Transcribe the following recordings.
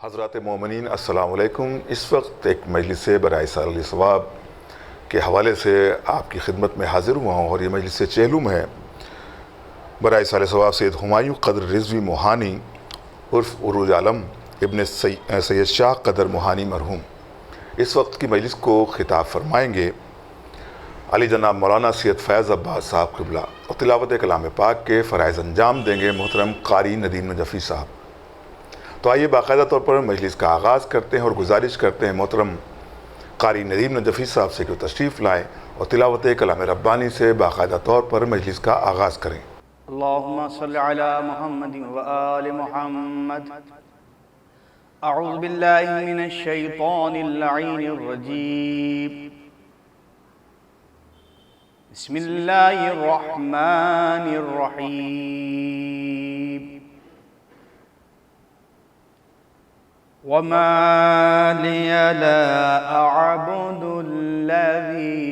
حضرات مومنین السلام علیکم۔ اس وقت ایک مجلس برائے ایصال ثواب کے حوالے سے آپ کی خدمت میں حاضر ہوا ہوں، اور یہ مجلس چہلم ہے برائے ایصال ثواب سید ہمایوں قدر رضوی موہانی عرف عروج عالم ابن سید شاہ قدر موہانی مرحوم۔ اس وقت کی مجلس کو خطاب فرمائیں گے علی جناب مولانا سید فیض عباس صاحب قبلہ، اور تلاوت کلام پاک کے فرائض انجام دیں گے محترم قاری ندیم نجفی صاحب۔ تو آئیے باقاعدہ طور پر مجلس کا آغاز کرتے ہیں اور گزارش کرتے ہیں محترم قاری ندیم نجفی صاحب سے کہ وہ تشریف لائیں اور تلاوت کلام ربانی سے باقاعدہ طور پر مجلس کا آغاز کریں۔ اللہم صلی علی محمد و آل محمد۔ اعوذ باللہ من الشیطان اللعین الرجیم، بسم اللہ الرحمن الرحیم۔ وما لي لا أعبد الذي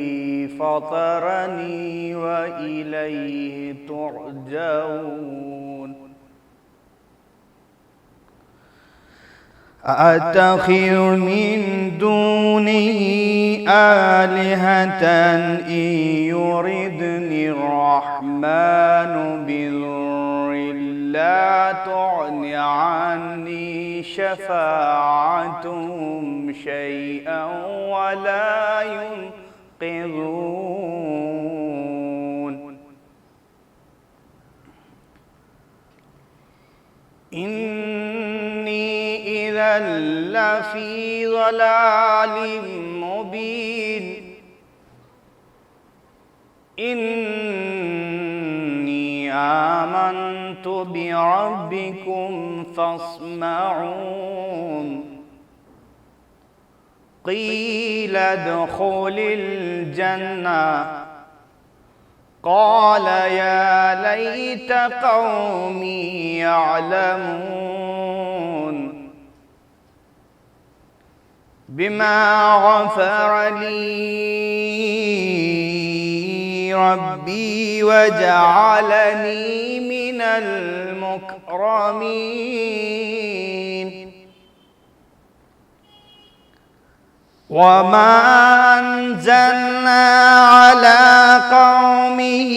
فطرني وإليه ترجعون، أأتخذ من دونه آلهة إن يردني الرحمن بضر لا تغن عني شفاعتهم شيئا ولا ينقذون، إني إذا لفي ضلال مبين، إني آمنت بربكم فاسمعون، قيل ادخل الجنة، قال يا ليت قومي يعلمون، بما غفر لي ربي وجعلني من المكرمين، وما أنزلنا على قومه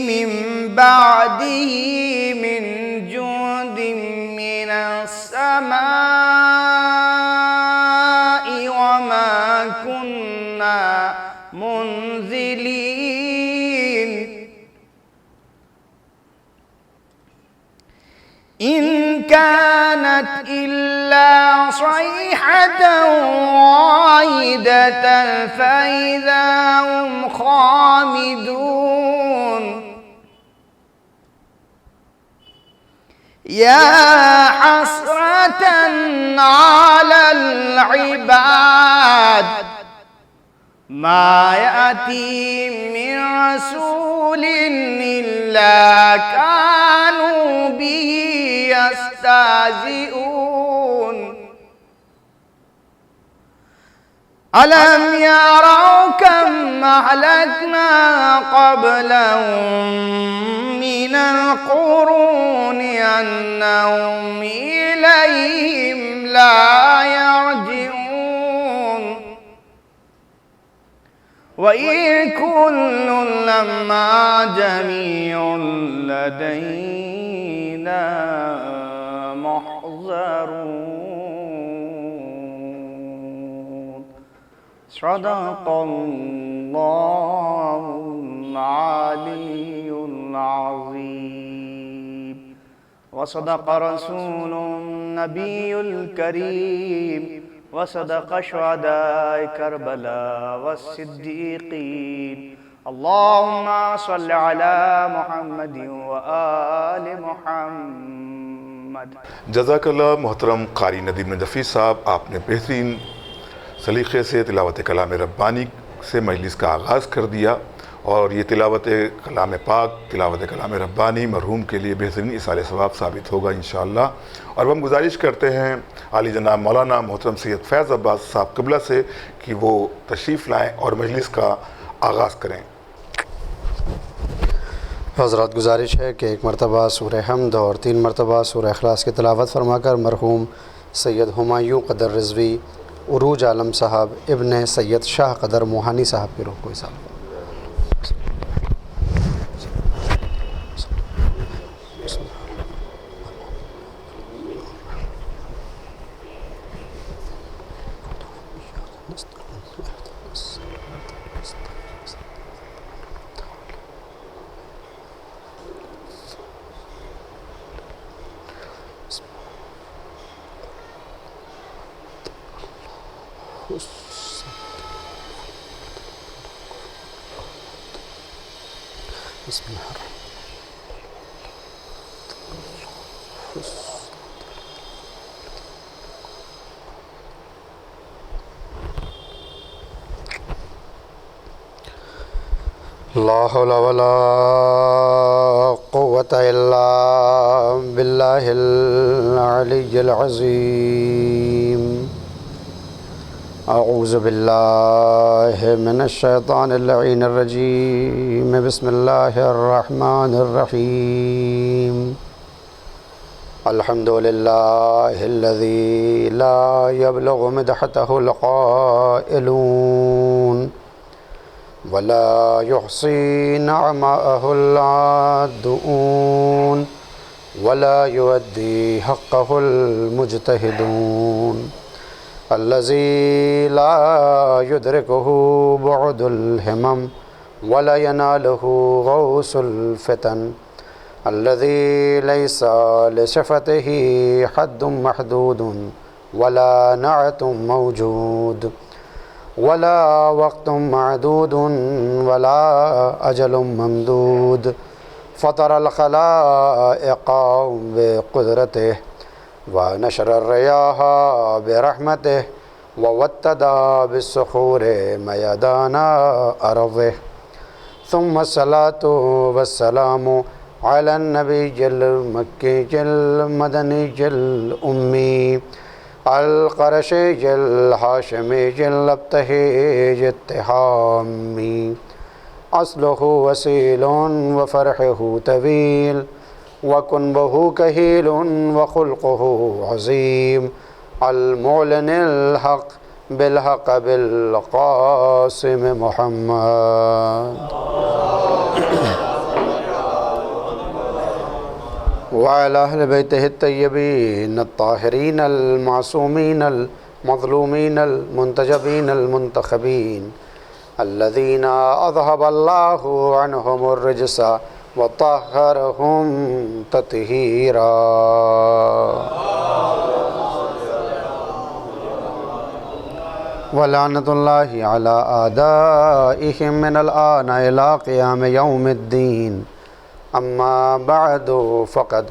من بعده من جند من السماء وما كنا منزلين، إن كانت إلا صيحة واحدة فإذا هم خامدون، يا حسرة على العباد ما يأتي من رسول إلا كانوا به يستهزئون، ألم يروا كم أهلكنا قبلهم من القرون أنهم إليهم لا يرجعون، وإن كل لما جميع لدينا محضرون، صدق الله العلي العظيم، وصدق رسول النبي الكريم، وصدق شهداء كربلاء والصديقين، اللهم صل على محمد وآل محمد۔ جزاک اللہ محترم قاری ندیم نجفی صاحب، آپ نے بہترین سلیقے سے تلاوت کلام ربانی سے مجلس کا آغاز کر دیا، اور یہ تلاوت کلام پاک، تلاوت کلام ربانی مرحوم کے لیے بہترین ایصال ثواب ثابت ہوگا انشاءاللہ۔ اور ہم گزارش کرتے ہیں علی جناب مولانا محترم سید فیض عباس صاحب قبلہ سے کہ وہ تشریف لائیں اور مجلس کا آغاز کریں۔ حضرات گزارش ہے کہ ایک مرتبہ سورہ حمد اور 3 مرتبہ سورہ اخلاص کی تلاوت فرما کر مرحوم سید ہمایوں قدر رضوی عروج عالم صاحب ابن سید شاہ قدر موہانی صاحب کی روح کو حساب بسم اللہ الرحمن لا حول ولا قوة الا باللہ العلی العظیم اعوذ باللہ من الشیطان اللعین الرجیم بسم اللہ الرحمن الرحیم الحمد للہ الذی لا یبلغ مدحتہ القائلون ولا يحصي نعماءه العادون ولا يؤدي حقه المجتهدون الذي لا يدركه بعد الهمم ولا يناله غوث الفتن الذي ليس لشفته حد محدود ولا نعت موجود ولا وقت معدود ولا أجل ممدود فطر الخلائق بقدرته ونشر الرياح برحمته ووتد بالصخور ميدان أرضه ثم الصلاة والسلام على النبي المكي المدني الأمي القرشي الهاشمي الابتهي التهامي أصله وسيل وفرحه طويل وكنبه كهيل وخلقه عظيم المعلن الحق بالحق بالقاسم محمد وعلى أهل بيته الطيبين الطاهرين المعصومين المظلومين المنتجبين المنتخبين الذين أذهب الله عنهم الرجس وطهرهم تطهيرا ولعنة الله على أعدائهم من الآن إلى قيام يوم الدين أما بعد فقد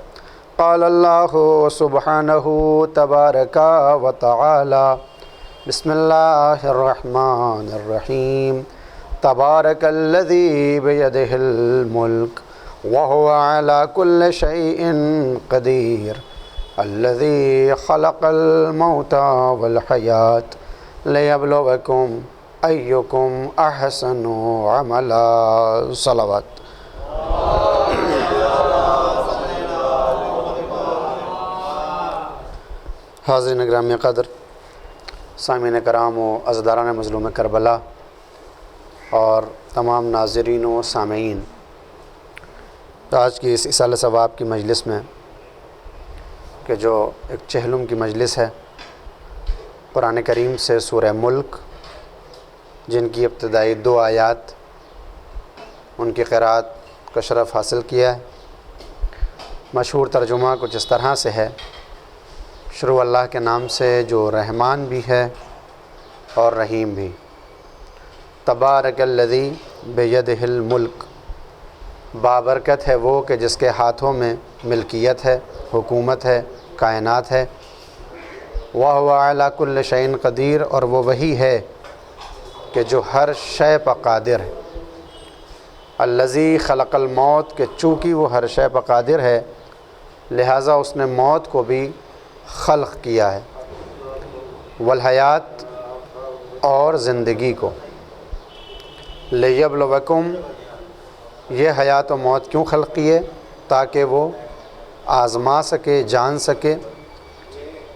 قال الله سبحانه تبارك وتعالى بسم الله الرحمن الرحيم تبارك الذي بيده الملك وهو على كل شيء قدير الذي خلق الموت والحياة ليبلوكم أيكم أحسن عملا صلوات حاضرین گرامی قدر سامعین کرام و عزاداران مظلوم کربلا اور تمام ناظرین و سامعین، آج کی اس اصالہ ثواب کی مجلس میں کہ جو ایک چہلم کی مجلس ہے، قرآن کریم سے سورہ ملک جن کی ابتدائی 2 آیات ان کی قرأت کا شرف حاصل کیا ہے۔ مشہور ترجمہ کچھ اس طرح سے ہے: شروع اللہ کے نام سے جو رحمان بھی ہے اور رحیم بھی۔ تبارک الذی بیدہ الملک، بابرکت ہے وہ کہ جس کے ہاتھوں میں ملکیت ہے، حکومت ہے، کائنات ہے۔ وَهُوَ عَلَى كُلِّ شَيْءٍ قدیر، اور وہ وہی ہے کہ جو ہر شے پر قادر ہے۔ الذی خلق الموت، کہ چونکہ وہ ہر شے پر قادر ہے لہٰذا اس نے موت کو بھی خلق کیا ہے، والحیات، اور زندگی کو۔ لیبلوکم، یہ حیات و موت کیوں خلق کیے؟ تاکہ وہ آزما سکے، جان سکے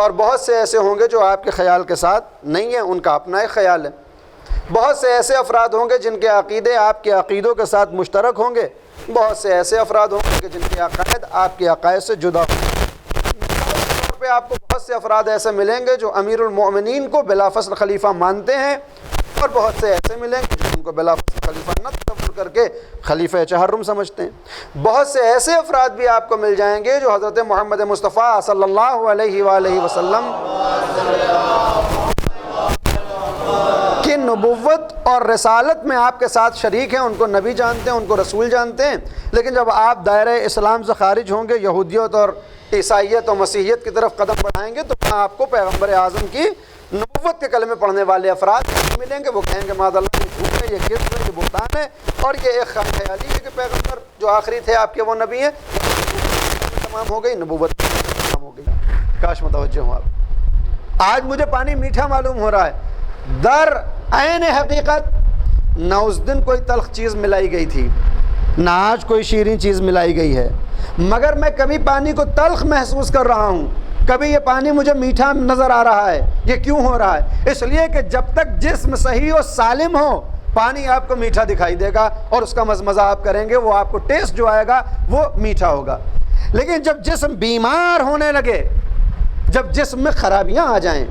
اور بہت سے ایسے ہوں گے جو آپ کے خیال کے ساتھ نہیں ہیں، ان کا اپنا ایک خیال ہے۔ بہت سے ایسے افراد ہوں گے جن کے عقیدے آپ کے عقیدوں کے ساتھ مشترک ہوں گے، بہت سے ایسے افراد ہوں گے کہ جن کے عقائد آپ کے عقائد سے جدا ہوں گے۔ طور پہ آپ کو بہت سے افراد ایسے ملیں گے جو امیر المؤمنین کو بلا فصل خلیفہ مانتے ہیں، اور بہت سے ایسے ملیں گے جو ان کو بلا فصل خلیفہ نہ تصور کر کے خلیفہ چہرم سمجھتے ہیں۔ بہت سے ایسے افراد بھی آپ کو مل جائیں گے جو حضرت محمد مصطفیٰ صلی اللہ علیہ وآلہ وسلم کی نبوت اور رسالت میں آپ کے ساتھ شریک ہیں، ان کو نبی جانتے ہیں، ان کو رسول جانتے ہیں، لیکن جب آپ دائرہ اسلام سے خارج ہوں گے، یہودیت اور عیسائیت اور مسیحیت کی طرف قدم بڑھائیں گے، تو وہاں آپ کو پیغمبر اعظم کی نبوت کے کلمے پڑھنے والے افراد ملیں گے۔ وہ کہیں گے معاذ اللہ یہ جھوٹ ہے، یہ کذب ہے، یہ بہتان ہے، اور یہ ایک خیالی ہے کہ پیغمبر جو آخری تھے آپ کے وہ نبی ہیں۔ تمام ہو گئی نبوت، تمام ہو گئی۔ کاش متوجہ ہوں آپ۔ آج مجھے پانی میٹھا معلوم ہو رہا ہے، در عین حقیقت نہ اس دن کوئی تلخ چیز ملائی گئی تھی، نہ آج کوئی شیریں چیز ملائی گئی ہے، مگر میں کبھی پانی کو تلخ محسوس کر رہا ہوں، کبھی یہ پانی مجھے میٹھا نظر آ رہا ہے۔ یہ کیوں ہو رہا ہے؟ اس لیے کہ جب تک جسم صحیح و سالم ہو، پانی آپ کو میٹھا دکھائی دے گا اور اس کا مزمزہ آپ کریں گے، وہ آپ کو ٹیسٹ جو آئے گا وہ میٹھا ہوگا۔ لیکن جب جسم بیمار ہونے لگے، جب جسم میں خرابیاں آ جائیں،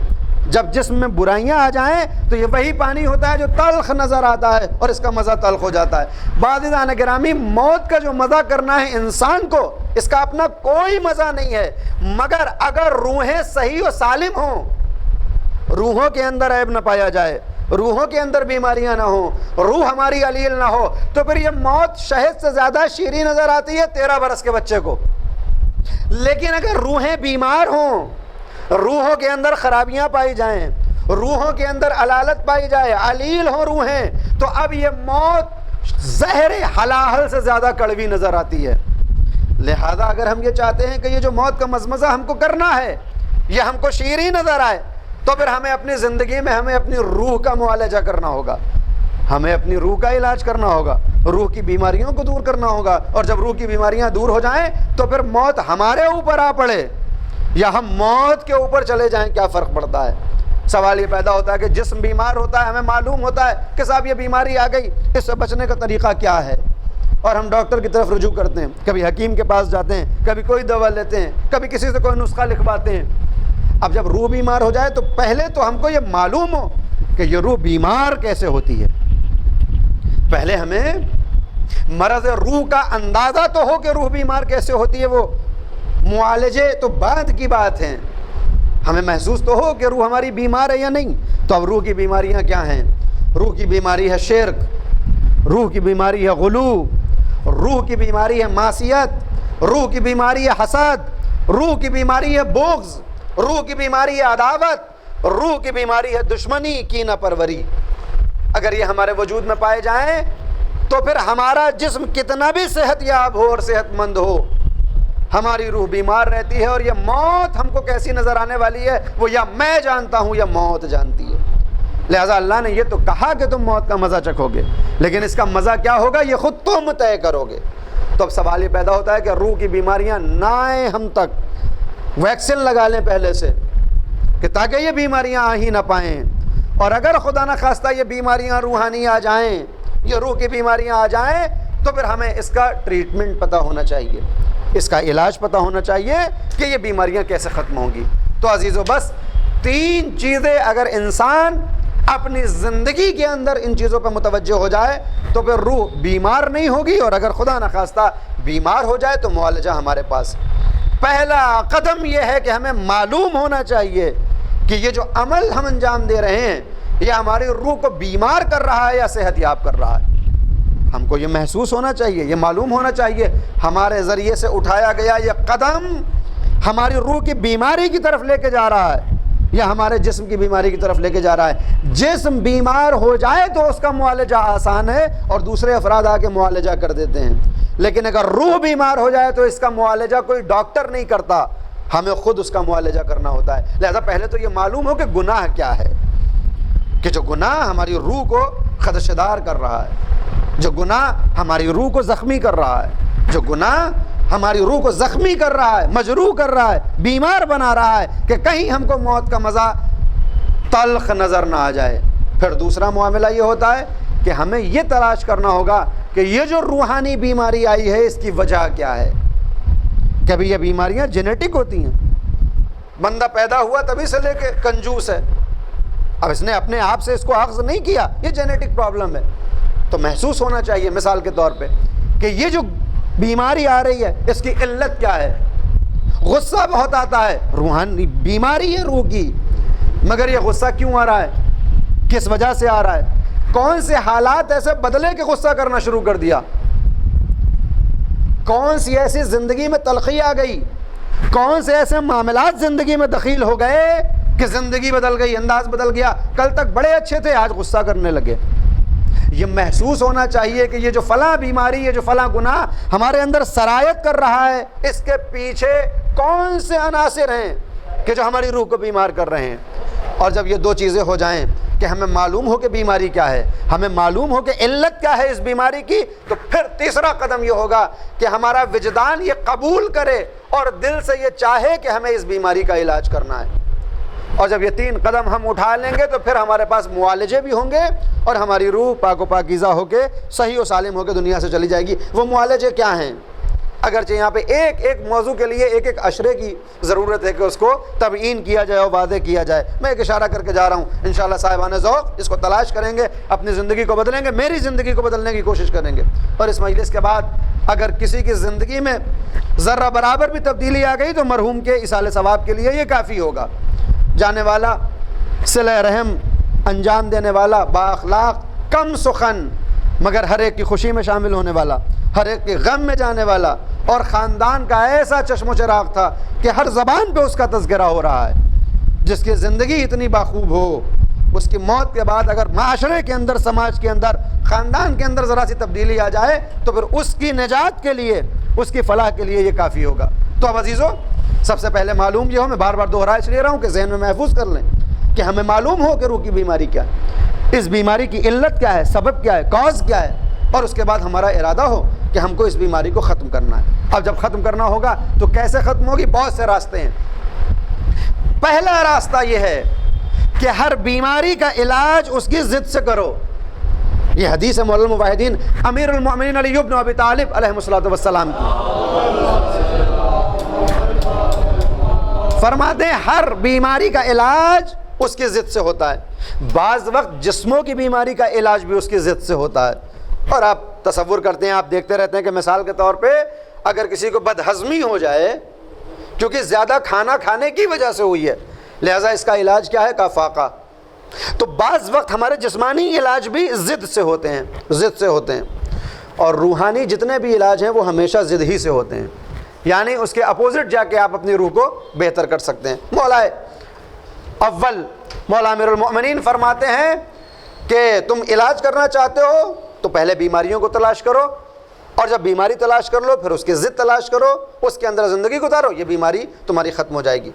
جب جسم میں برائیاں آ جائیں، تو یہ وہی پانی ہوتا ہے جو تلخ نظر آتا ہے اور اس کا مزہ تلخ ہو جاتا ہے۔ بعض گرامی، موت کا جو مزہ کرنا ہے انسان کو، اس کا اپنا کوئی مزہ نہیں ہے، مگر اگر روحیں صحیح و سالم ہوں، روحوں کے اندر عیب نہ پایا جائے، روحوں کے اندر بیماریاں نہ ہوں، روح ہماری علیل نہ ہو، تو پھر یہ موت شہد سے زیادہ شیریں نظر آتی ہے 13 برس کے بچے کو۔ لیکن اگر روحیں بیمار ہوں، روحوں کے اندر خرابیاں پائی جائیں، روحوں کے اندر علالت پائی جائے، علیل ہوں روحیں، تو اب یہ موت زہر حلاحل سے زیادہ کڑوی نظر آتی ہے۔ لہذا اگر ہم یہ چاہتے ہیں کہ یہ جو موت کا مزمزہ ہم کو کرنا ہے یہ ہم کو شیریں نظر آئے، تو پھر ہمیں اپنی زندگی میں ہمیں اپنی روح کا معالجہ کرنا ہوگا، ہمیں اپنی روح کا علاج کرنا ہوگا، روح کی بیماریوں کو دور کرنا ہوگا، اور جب روح کی بیماریاں دور ہو جائیں تو پھر موت ہمارے اوپر آ پڑے یا ہم موت کے اوپر چلے جائیں، کیا فرق پڑتا ہے؟ سوال یہ پیدا ہوتا ہے کہ جسم بیمار ہوتا ہے، ہمیں معلوم ہوتا ہے کہ صاحب یہ بیماری آ گئی، اس سے بچنے کا طریقہ کیا ہے، اور ہم ڈاکٹر کی طرف رجوع کرتے ہیں، کبھی حکیم کے پاس جاتے ہیں، کبھی کوئی دوا لیتے ہیں، کبھی کسی سے کوئی نسخہ لکھواتے ہیں۔ اب جب روح بیمار ہو جائے تو پہلے تو ہم کو یہ معلوم ہو کہ یہ روح بیمار کیسے ہوتی ہے، پہلے ہمیں مرض روح کا اندازہ تو ہو کہ روح بیمار کیسے ہوتی ہے، وہ معالجے تو بعد کی بات ہیں، ہمیں محسوس تو ہو کہ روح ہماری بیمار ہے یا نہیں۔ تو اب روح کی بیماریاں کیا ہیں؟ روح کی بیماری ہے شرک، روح کی بیماری ہے غلو، روح کی بیماری ہے معصیت، روح کی بیماری ہے حسد، روح کی بیماری ہے بغض، روح کی بیماری ہے عداوت، روح کی بیماری ہے دشمنی، کینہ پروری۔ اگر یہ ہمارے وجود میں پائے جائیں تو پھر ہمارا جسم کتنا بھی صحت یاب ہو اور صحت مند ہو، ہماری روح بیمار رہتی ہے، اور یہ موت ہم کو کیسی نظر آنے والی ہے وہ یا میں جانتا ہوں یا موت جانتی ہے۔ لہٰذا اللہ نے یہ تو کہا کہ تم موت کا مزہ چکھو گے، لیکن اس کا مزہ کیا ہوگا یہ خود تم طے کرو گے۔ تو اب سوال یہ پیدا ہوتا ہے کہ روح کی بیماریاں نہ آئیں ہم تک، ویکسین لگا لیں پہلے سے کہ تاکہ یہ بیماریاں آ ہی نہ پائیں، اور اگر خدا نہ خواستہ یہ بیماریاں روحانی آ جائیں، یہ روح کی بیماریاں آ جائیں، تو پھر ہمیں اس کا ٹریٹمنٹ پتہ ہونا چاہیے، اس کا علاج پتہ ہونا چاہیے کہ یہ بیماریاں کیسے ختم ہوں گی۔ تو عزیزو بس 3 چیزیں اگر انسان اپنی زندگی کے اندر ان چیزوں پہ متوجہ ہو جائے تو پھر روح بیمار نہیں ہوگی، اور اگر خدا نخواستہ بیمار ہو جائے تو معالجہ ہمارے پاس۔ پہلا قدم یہ ہے کہ ہمیں معلوم ہونا چاہیے کہ یہ جو عمل ہم انجام دے رہے ہیں یہ ہماری روح کو بیمار کر رہا ہے یا صحت یاب کر رہا ہے۔ ہم کو یہ محسوس ہونا چاہیے، یہ معلوم ہونا چاہیے ہمارے ذریعے سے اٹھایا گیا یہ قدم ہماری روح کی بیماری کی طرف لے کے جا رہا ہے یا ہمارے جسم کی بیماری کی طرف لے کے جا رہا ہے۔ جسم بیمار ہو جائے تو اس کا معالجہ آسان ہے اور دوسرے افراد آ کے معالجہ کر دیتے ہیں، لیکن اگر روح بیمار ہو جائے تو اس کا معالجہ کوئی ڈاکٹر نہیں کرتا، ہمیں خود اس کا معالجہ کرنا ہوتا ہے۔ لہذا پہلے تو یہ معلوم ہو کہ گناہ کیا ہے، کہ جو گناہ ہماری روح کو خدشدار کر رہا ہے، جو گناہ ہماری روح کو زخمی کر رہا ہے، جو گناہ ہماری روح کو زخمی کر رہا ہے، مجروح کر رہا ہے، بیمار بنا رہا ہے کہ کہیں ہم کو موت کا مزہ تلخ نظر نہ آ جائے۔ پھر دوسرا معاملہ یہ ہوتا ہے کہ ہمیں یہ تلاش کرنا ہوگا کہ یہ جو روحانی بیماری آئی ہے اس کی وجہ کیا ہے۔ کبھی یہ بیماریاں جینیٹک ہوتی ہیں، بندہ پیدا ہوا تبھی سے لے کے کنجوس ہے، اب اس نے اپنے آپ سے اس کو اخذ نہیں کیا، یہ جینیٹک پرابلم ہے۔ تو محسوس ہونا چاہیے مثال کے طور پہ کہ یہ جو بیماری آ رہی ہے اس کی علت کیا ہے۔ غصہ بہت آتا ہے، روحانی بیماری ہے روح کی، مگر یہ غصہ کیوں آ رہا ہے، کس وجہ سے آ رہا ہے، کون سے حالات ایسے بدلے کہ غصہ کرنا شروع کر دیا، کون سی ایسی زندگی میں تلخی آ گئی، کون سے ایسے معاملات زندگی میں دخیل ہو گئے کہ زندگی بدل گئی، انداز بدل گیا، کل تک بڑے اچھے تھے آج غصہ کرنے لگے۔ یہ محسوس ہونا چاہیے کہ یہ جو فلاں بیماری، یہ جو فلاں گناہ ہمارے اندر سرایت کر رہا ہے، اس کے پیچھے کون سے عناصر ہیں کہ جو ہماری روح کو بیمار کر رہے ہیں۔ اور جب یہ دو چیزیں ہو جائیں کہ ہمیں معلوم ہو کہ بیماری کیا ہے، ہمیں معلوم ہو کہ علت کیا ہے اس بیماری کی، تو پھر تیسرا قدم یہ ہوگا کہ ہمارا وجدان یہ قبول کرے اور دل سے یہ چاہے کہ ہمیں اس بیماری کا علاج کرنا ہے۔ اور جب یہ تین قدم ہم اٹھا لیں گے تو پھر ہمارے پاس معالجے بھی ہوں گے اور ہماری روح پاک و پاکیزہ ہو کے صحیح و سالم ہو کے دنیا سے چلی جائے گی۔ وہ معالجے کیا ہیں؟ اگرچہ یہاں پہ ایک ایک موضوع کے لیے ایک ایک اشرے کی ضرورت ہے کہ اس کو تبیین کیا جائے اور واضح کیا جائے، میں ایک اشارہ کر کے جا رہا ہوں، انشاءاللہ صاحبان ذوق اس کو تلاش کریں گے، اپنی زندگی کو بدلیں گے، میری زندگی کو بدلنے کی کوشش کریں گے۔ اور اس مجلس کے بعد اگر کسی کی زندگی میں ذرہ برابر بھی تبدیلی آ گئی تو مرحوم کے ایصال ثواب کے لیے یہ کافی ہوگا۔ جانے والا، صلہ رحم انجام دینے والا، با اخلاق، کم سخن مگر ہر ایک کی خوشی میں شامل ہونے والا، ہر ایک کے غم میں جانے والا، اور خاندان کا ایسا چشم و چراغ تھا کہ ہر زبان پہ اس کا تذکرہ ہو رہا ہے، جس کی زندگی اتنی باخوب ہو، اس کی موت کے بعد اگر معاشرے کے اندر، سماج کے اندر، خاندان کے اندر ذرا سی تبدیلی آ جائے تو پھر اس کی نجات کے لیے، اس کی فلاح کے لیے یہ کافی ہوگا۔ تو اب عزیزو، سب سے پہلے معلوم یہ ہو، میں بار بار دوہرا اس لیے رہا ہوں کہ ذہن میں محفوظ کر لیں کہ ہمیں معلوم ہو کہ روح کی بیماری کیا ہے، اس بیماری کی علت کیا ہے، سبب کیا ہے، کاز کیا ہے، اور اس کے بعد ہمارا ارادہ ہو کہ ہم کو اس بیماری کو ختم کرنا ہے۔ اب جب ختم کرنا ہوگا تو کیسے ختم ہوگی؟ بہت سے راستے ہیں۔ پہلا راستہ یہ ہے کہ ہر بیماری کا علاج اس کی ضد سے کرو۔ یہ حدیث ہے مولا الموحدین امیر المؤمنین علی بن ابی طالب علیہ الصلوۃ والسلام کی، فرماتے ہیں ہر بیماری کا علاج اس کی ضد سے ہوتا ہے۔ بعض وقت جسموں کی بیماری کا علاج بھی اس کی ضد سے ہوتا ہے۔ اور آپ تصور کرتے ہیں، آپ دیکھتے رہتے ہیں کہ مثال کے طور پہ اگر کسی کو بدہضمی ہو جائے کیونکہ زیادہ کھانا کھانے کی وجہ سے ہوئی ہے، لہٰذا اس کا علاج کیا ہے؟ کفاقہ۔ تو بعض وقت ہمارے جسمانی علاج بھی ضد سے ہوتے ہیں، ضد سے ہوتے ہیں، اور روحانی جتنے بھی علاج ہیں وہ ہمیشہ ضد ہی سے ہوتے ہیں، یعنی اس کے اپوزٹ جا کے آپ اپنی روح کو بہتر کر سکتے ہیں۔ مولا اول مولا امیر المؤمنین فرماتے ہیں کہ تم علاج کرنا چاہتے ہو تو پہلے بیماریوں کو تلاش کرو، اور جب بیماری تلاش کر لو پھر اس کی ضد تلاش کرو، اس کے اندر زندگی گزارو، یہ بیماری تمہاری ختم ہو جائے گی۔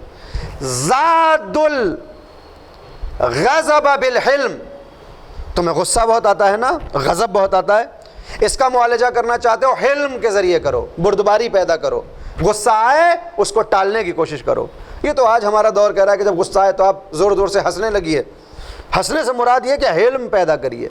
زاد الغضب بالحلم، تمہیں غصہ بہت آتا ہے نا، غضب بہت آتا ہے، اس کا معالجہ کرنا چاہتے ہو حلم کے ذریعے کرو، بردباری پیدا کرو، غصہ آئے اس کو ٹالنے کی کوشش کرو۔ یہ تو آج ہمارا دور کہہ رہا ہے کہ جب غصہ آئے تو آپ زور زور سے ہنسنے لگیے، ہنسنے سے مراد یہ کہ حلم پیدا کریے،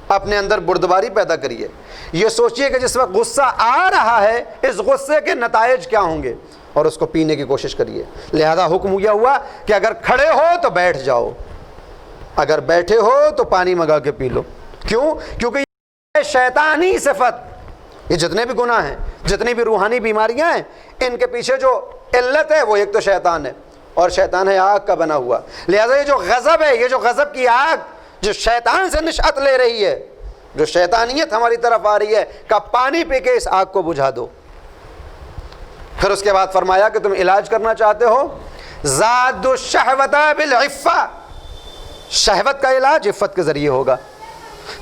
اپنے اندر بردباری پیدا کریے، یہ سوچئے کہ جس وقت غصہ آ رہا ہے اس غصے کے نتائج کیا ہوں گے، اور اس کو پینے کی کوشش کریے۔ لہذا حکم یہ ہوا کہ اگر کھڑے ہو تو بیٹھ جاؤ، اگر بیٹھے ہو تو پانی منگا کے پی لو۔ کیوں؟ کیونکہ یہ شیطانی صفت، یہ جتنے بھی گناہ ہیں، جتنی بھی روحانی بیماریاں ہیں، ان کے پیچھے جو علت ہے وہ ایک تو شیطان ہے، اور شیطان ہے آگ کا بنا ہوا۔ لہذا یہ جو غضب ہے، یہ جو غضب کی آگ جو شیطان سے نشأت لے رہی ہے، جو شیطانیت ہماری طرف آ رہی ہے، کہ پانی پی کے اس آگ کو بجھا دو۔ پھر اس کے بعد فرمایا کہ تم علاج کرنا چاہتے ہو، زاد الشہوۃ بالعفہ، شہوت کا علاج عفت کے ذریعے ہوگا۔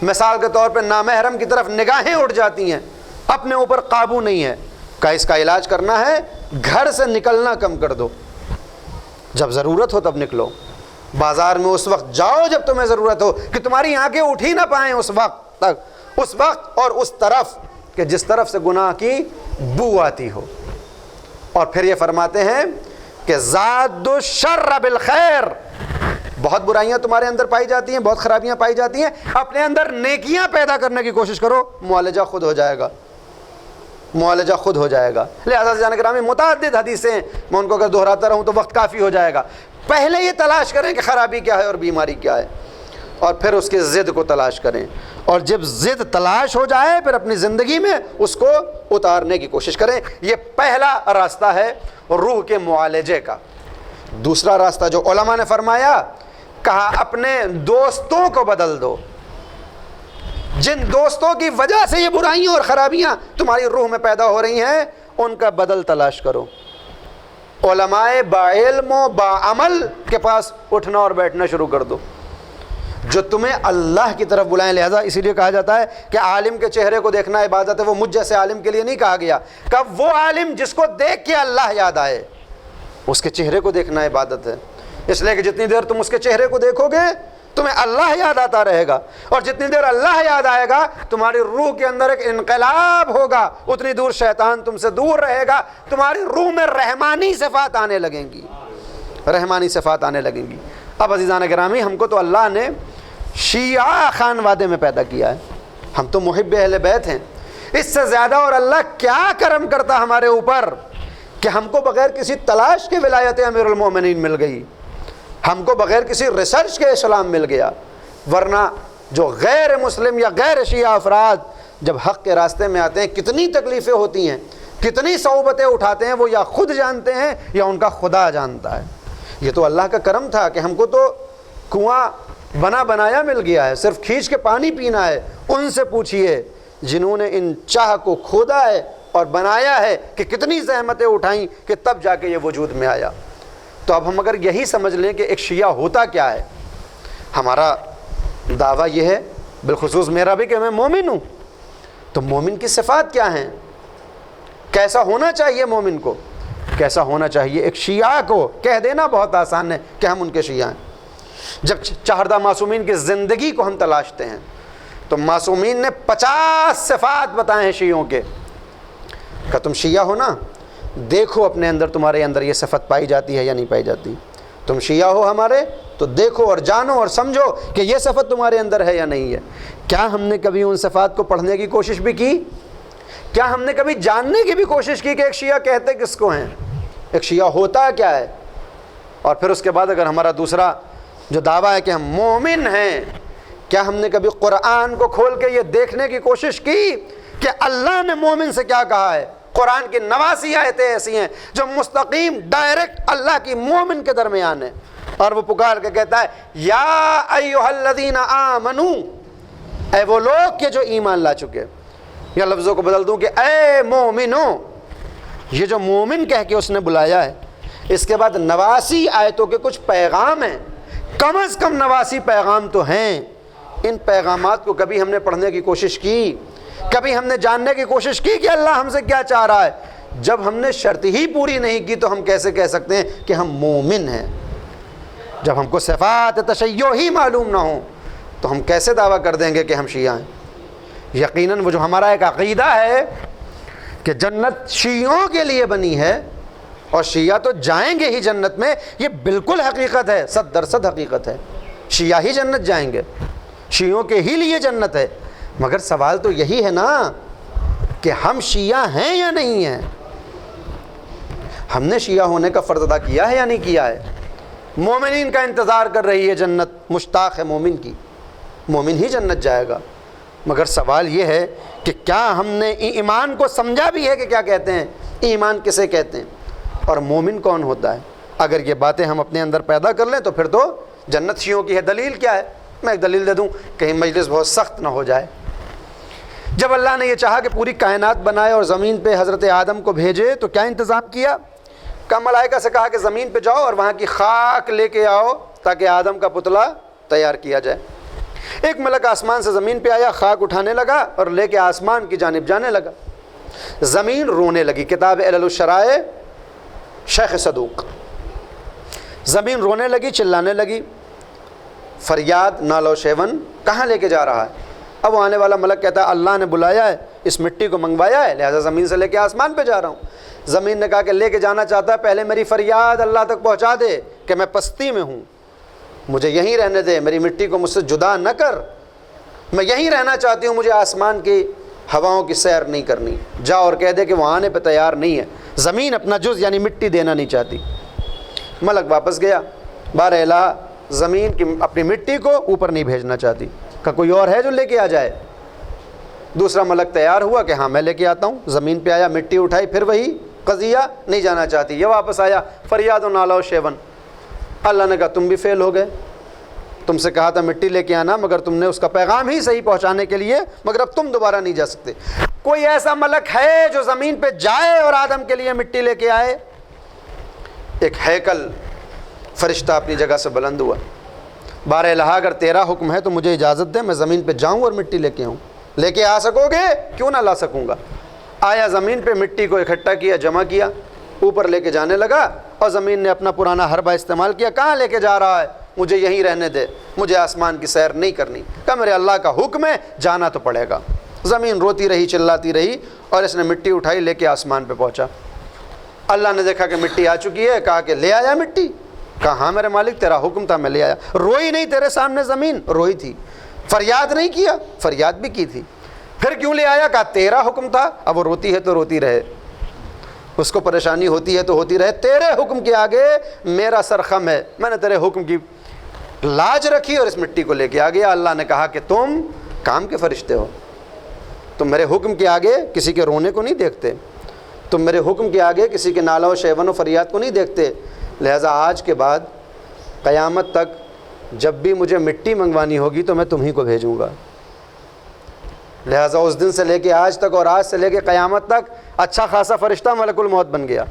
مثال کے طور پہ نامحرم کی طرف نگاہیں اٹھ جاتی ہیں، اپنے اوپر قابو نہیں ہے، کہ اس کا علاج کرنا ہے گھر سے نکلنا کم کر دو، جب ضرورت ہو تب نکلو، بازار میں اس وقت جاؤ جب تمہیں ضرورت ہو، کہ تمہاری آنکھیں اٹھ ہی نہ پائیں اس وقت تک، اس وقت اور اس طرف کہ جس طرف سے گناہ کی بو آتی ہو. اور پھر یہ فرماتے ہیں کہ زاد الشر بالخیر، بہت برائیاں تمہارے اندر پائی جاتی ہیں، بہت خرابیاں پائی جاتی ہیں، اپنے اندر نیکیاں پیدا کرنے کی کوشش کرو، معالجہ خود ہو جائے گا، معالجہ خود ہو جائے گا. لہذا جان گرامی متعدد حدیثیں، میں ان کو اگر دہراتا رہوں تو وقت کافی ہو جائے گا. پہلے یہ تلاش کریں کہ خرابی کیا ہے اور بیماری کیا ہے، اور پھر اس کے ضد کو تلاش کریں، اور جب ضد تلاش ہو جائے پھر اپنی زندگی میں اس کو اتارنے کی کوشش کریں. یہ پہلا راستہ ہے روح کے معالجے کا. دوسرا راستہ جو علماء نے فرمایا، کہا اپنے دوستوں کو بدل دو. جن دوستوں کی وجہ سے یہ برائیاں اور خرابیاں تمہاری روح میں پیدا ہو رہی ہیں ان کا بدل تلاش کرو. علماء با علم و با عمل کے پاس اٹھنا اور بیٹھنا شروع کر دو جو تمہیں اللہ کی طرف بلائیں. لہذا اسی لیے کہا جاتا ہے کہ عالم کے چہرے کو دیکھنا عبادت ہے. وہ مجھ جیسے عالم کے لیے نہیں کہا گیا کہ وہ عالم جس کو دیکھ کے اللہ یاد آئے، اس کے چہرے کو دیکھنا عبادت ہے. اس لیے کہ جتنی دیر تم اس کے چہرے کو دیکھو گے تمہیں اللہ یاد آتا رہے گا، اور جتنی دیر اللہ یاد آئے گا تمہاری روح کے اندر ایک انقلاب ہوگا، اتنی دور شیطان تم سے دور رہے گا. تمہاری روح میں رحمانی صفات آنے لگیں گی، رحمانی صفات آنے لگیں گی. اب عزیزان گرامی، ہم کو تو اللہ نے شیعہ خانوادے میں پیدا کیا ہے، ہم تو محب اہل بیت ہیں. اس سے زیادہ اور اللہ کیا کرم کرتا ہمارے اوپر کہ ہم کو بغیر کسی تلاش کے ولایت امیر المومنین مل گئی، ہم کو بغیر کسی ریسرچ کے اسلام مل گیا. ورنہ جو غیر مسلم یا غیر شیعہ افراد جب حق کے راستے میں آتے ہیں کتنی تکلیفیں ہوتی ہیں، کتنی صعوبتیں اٹھاتے ہیں، وہ یا خود جانتے ہیں یا ان کا خدا جانتا ہے. یہ تو اللہ کا کرم تھا کہ ہم کو تو کنواں بنا بنایا مل گیا ہے، صرف کھینچ کے پانی پینا ہے. ان سے پوچھئے جنہوں نے ان چاہ کو کھودا ہے اور بنایا ہے کہ کتنی زحمتیں اٹھائیں کہ تب جا کے یہ وجود میں آیا. تو اب ہم اگر یہی سمجھ لیں کہ ایک شیعہ ہوتا کیا ہے، ہمارا دعویٰ یہ ہے، بالخصوص میرا بھی، کہ میں مومن ہوں. تو مومن کی صفات کیا ہیں، کیسا ہونا چاہیے مومن کو، کیسا ہونا چاہیے ایک شیعہ کو. کہہ دینا بہت آسان ہے کہ ہم ان کے شیعہ ہیں. جب چہردہ معصومین کی زندگی کو ہم تلاشتے ہیں تو معصومین نے 50 صفات بتائے ہیں شیعوں کے، کہ تم شیعہ ہو نا، دیکھو اپنے اندر، تمہارے اندر یہ صفت پائی جاتی ہے یا نہیں پائی جاتی. تم شیعہ ہو ہمارے تو دیکھو اور جانو اور سمجھو کہ یہ صفت تمہارے اندر ہے یا نہیں ہے. کیا ہم نے کبھی ان صفات کو پڑھنے کی کوشش بھی کی؟ کیا ہم نے کبھی جاننے کی بھی کوشش کی کہ ایک شیعہ کہتے کس کو ہیں، ایک شیعہ ہوتا کیا ہے؟ اور پھر اس کے بعد اگر ہمارا دوسرا جو دعویٰ ہے کہ ہم مومن ہیں، کیا ہم نے کبھی قرآن کو کھول کے یہ دیکھنے کی کوشش کی کہ اللہ نے مومن سے کیا کہا ہے؟ قرآن کی 89 آیتیں ایسی ہیں جو مستقیم ڈائریکٹ اللہ کی مومن کے درمیان ہیں، اور وہ پکار کے کہتا ہے یا ایھا الذین آمنو، اے وہ لوگ کہ جو ایمان لا چکے. یا لفظوں کو بدل دوں کہ اے مومنو. یہ جو مومن کہہ کے اس نے بلایا ہے، اس کے بعد 89 آیتوں کے کچھ پیغام ہیں، کم از کم 89 پیغام تو ہیں. ان پیغامات کو کبھی ہم نے پڑھنے کی کوشش کی؟ کبھی ہم نے جاننے کی کوشش کی کہ اللہ ہم سے کیا چاہ رہا ہے؟ جب ہم نے شرط ہی پوری نہیں کی تو ہم کیسے کہہ سکتے ہیں کہ ہم مومن ہیں؟ جب ہم کو صفات تشیع ہی معلوم نہ ہوں تو ہم کیسے دعویٰ کر دیں گے کہ ہم شیعہ ہیں؟ یقیناً وہ جو ہمارا ایک عقیدہ ہے کہ جنت شیعوں کے لیے بنی ہے اور شیعہ تو جائیں گے ہی جنت میں، یہ بالکل حقیقت ہے، 100% حقیقت ہے. شیعہ ہی جنت جائیں گے، شیعوں کے ہی لیے جنت ہے. مگر سوال تو یہی ہے نا کہ ہم شیعہ ہیں یا نہیں ہیں؟ ہم نے شیعہ ہونے کا فرض ادا کیا ہے یا نہیں کیا ہے؟ مومنین کا انتظار کر رہی ہے جنت، مشتاق ہے مومن کی، مومن ہی جنت جائے گا. مگر سوال یہ ہے کہ کیا ہم نے ایمان کو سمجھا بھی ہے کہ کیا کہتے ہیں، ایمان کسے کہتے ہیں اور مومن کون ہوتا ہے؟ اگر یہ باتیں ہم اپنے اندر پیدا کر لیں تو پھر تو جنت شیعوں کی ہے. دلیل کیا ہے؟ میں ایک دلیل دے دوں، کہیں مجلس بہت سخت نہ ہو جائے. جب اللہ نے یہ چاہا کہ پوری کائنات بنائے اور زمین پہ حضرت آدم کو بھیجے تو کیا انتظام کیا؟ ملائکہ سے کہا کہ زمین پہ جاؤ اور وہاں کی خاک لے کے آؤ تاکہ آدم کا پتلا تیار کیا جائے. ایک ملک آسمان سے زمین پہ آیا، خاک اٹھانے لگا اور لے کے آسمان کی جانب جانے لگا. زمین رونے لگی. کتاب علل الشرائع شیخ صدوق. زمین رونے لگی، چلانے لگی، فریاد، نالو شیون، کہاں لے کے جا رہا ہے؟ اب آنے والا ملک کہتا ہے اللہ نے بلایا ہے اس مٹی کو منگوایا ہے، لہٰذا زمین سے لے کے آسمان پہ جا رہا ہوں۔ زمین نے کہا کہ لے کے جانا چاہتا ہے، پہلے میری فریاد اللہ تک پہنچا دے کہ میں پستی میں ہوں، مجھے یہیں رہنے دے، میری مٹی کو مجھ سے جدا نہ کر، میں یہیں رہنا چاہتی ہوں، مجھے آسمان کی ہواؤں کی سیر نہیں کرنی۔ جا اور کہہ دے کہ وہ آنے پہ تیار نہیں ہے، زمین اپنا جز یعنی مٹی دینا نہیں چاہتی۔ ملک واپس گیا، بار الہ زمین کی اپنی مٹی کو اوپر نہیں بھیجنا چاہتی، کہ کوئی اور ہے جو لے کے آ جائے۔ دوسرا ملک تیار ہوا کہ ہاں میں لے کے آتا ہوں، زمین پہ آیا، مٹی اٹھائی، پھر وہی قضیہ، نہیں جانا چاہتی۔ یہ واپس آیا، فریاد و نالہ و شیون۔ اللہ نے کہا تم بھی فیل ہو گئے، تم سے کہا تھا مٹی لے کے آنا، مگر تم نے اس کا پیغام ہی صحیح پہنچانے کے لیے، مگر اب تم دوبارہ نہیں جا سکتے۔ کوئی ایسا ملک ہے جو زمین پہ جائے اور آدم کے لیے مٹی لے کے آئے؟ ایک ہیکل فرشتہ اپنی جگہ سے بلند ہوا، بار الہ اگر تیرا حکم ہے تو مجھے اجازت دے، میں زمین پہ جاؤں اور مٹی لے کے آؤں۔ لے کے آ سکو گے؟ کیوں نہ لا سکوں گا۔ آیا، زمین پہ مٹی کو اکٹھا کیا، جمع کیا، اوپر لے کے جانے لگا، اور زمین نے اپنا پرانا حربہ استعمال کیا۔ کہاں لے کے جا رہا ہے؟ مجھے یہیں رہنے دے، مجھے آسمان کی سیر نہیں کرنی۔ کہا میرے اللہ کا حکم ہے، جانا تو پڑے گا۔ زمین روتی رہی، چلاتی رہی، اور اس نے مٹی اٹھائی، لے کے آسمان پہ پہنچا۔ اللہ نے دیکھا کہ مٹی آ چکی ہے، کہا کہ لے آیا مٹی؟ کہا ہاں میرے مالک، تیرا حکم تھا میں لے آیا۔ روئی نہیں تیرے سامنے زمین؟ روئی تھی۔ فریاد نہیں کیا؟ فریاد بھی کی تھی۔ پھر کیوں لے آیا؟ کہا تیرا حکم تھا، اب وہ روتی ہے تو روتی رہے، اس کو پریشانی ہوتی ہے تو ہوتی رہے، تیرے حکم کے آگے میرا سر خم ہے، میں نے تیرے حکم کی لاج رکھی اور اس مٹی کو لے کے آ گیا۔ اللہ نے کہا کہ تم کام کے فرشتے ہو، تم میرے حکم کے آگے کسی کے رونے کو نہیں دیکھتے، تم میرے حکم کے آگے کسی کے نالہ و شیون و فریاد کو نہیں دیکھتے، لہٰذا آج کے بعد قیامت تک جب بھی مجھے مٹی منگوانی ہوگی تو میں تمہیں کو بھیجوں گا۔ لہٰذا اس دن سے لے کے آج تک اور آج سے لے کے قیامت تک اچھا خاصا فرشتہ ملک الموت بن گیا،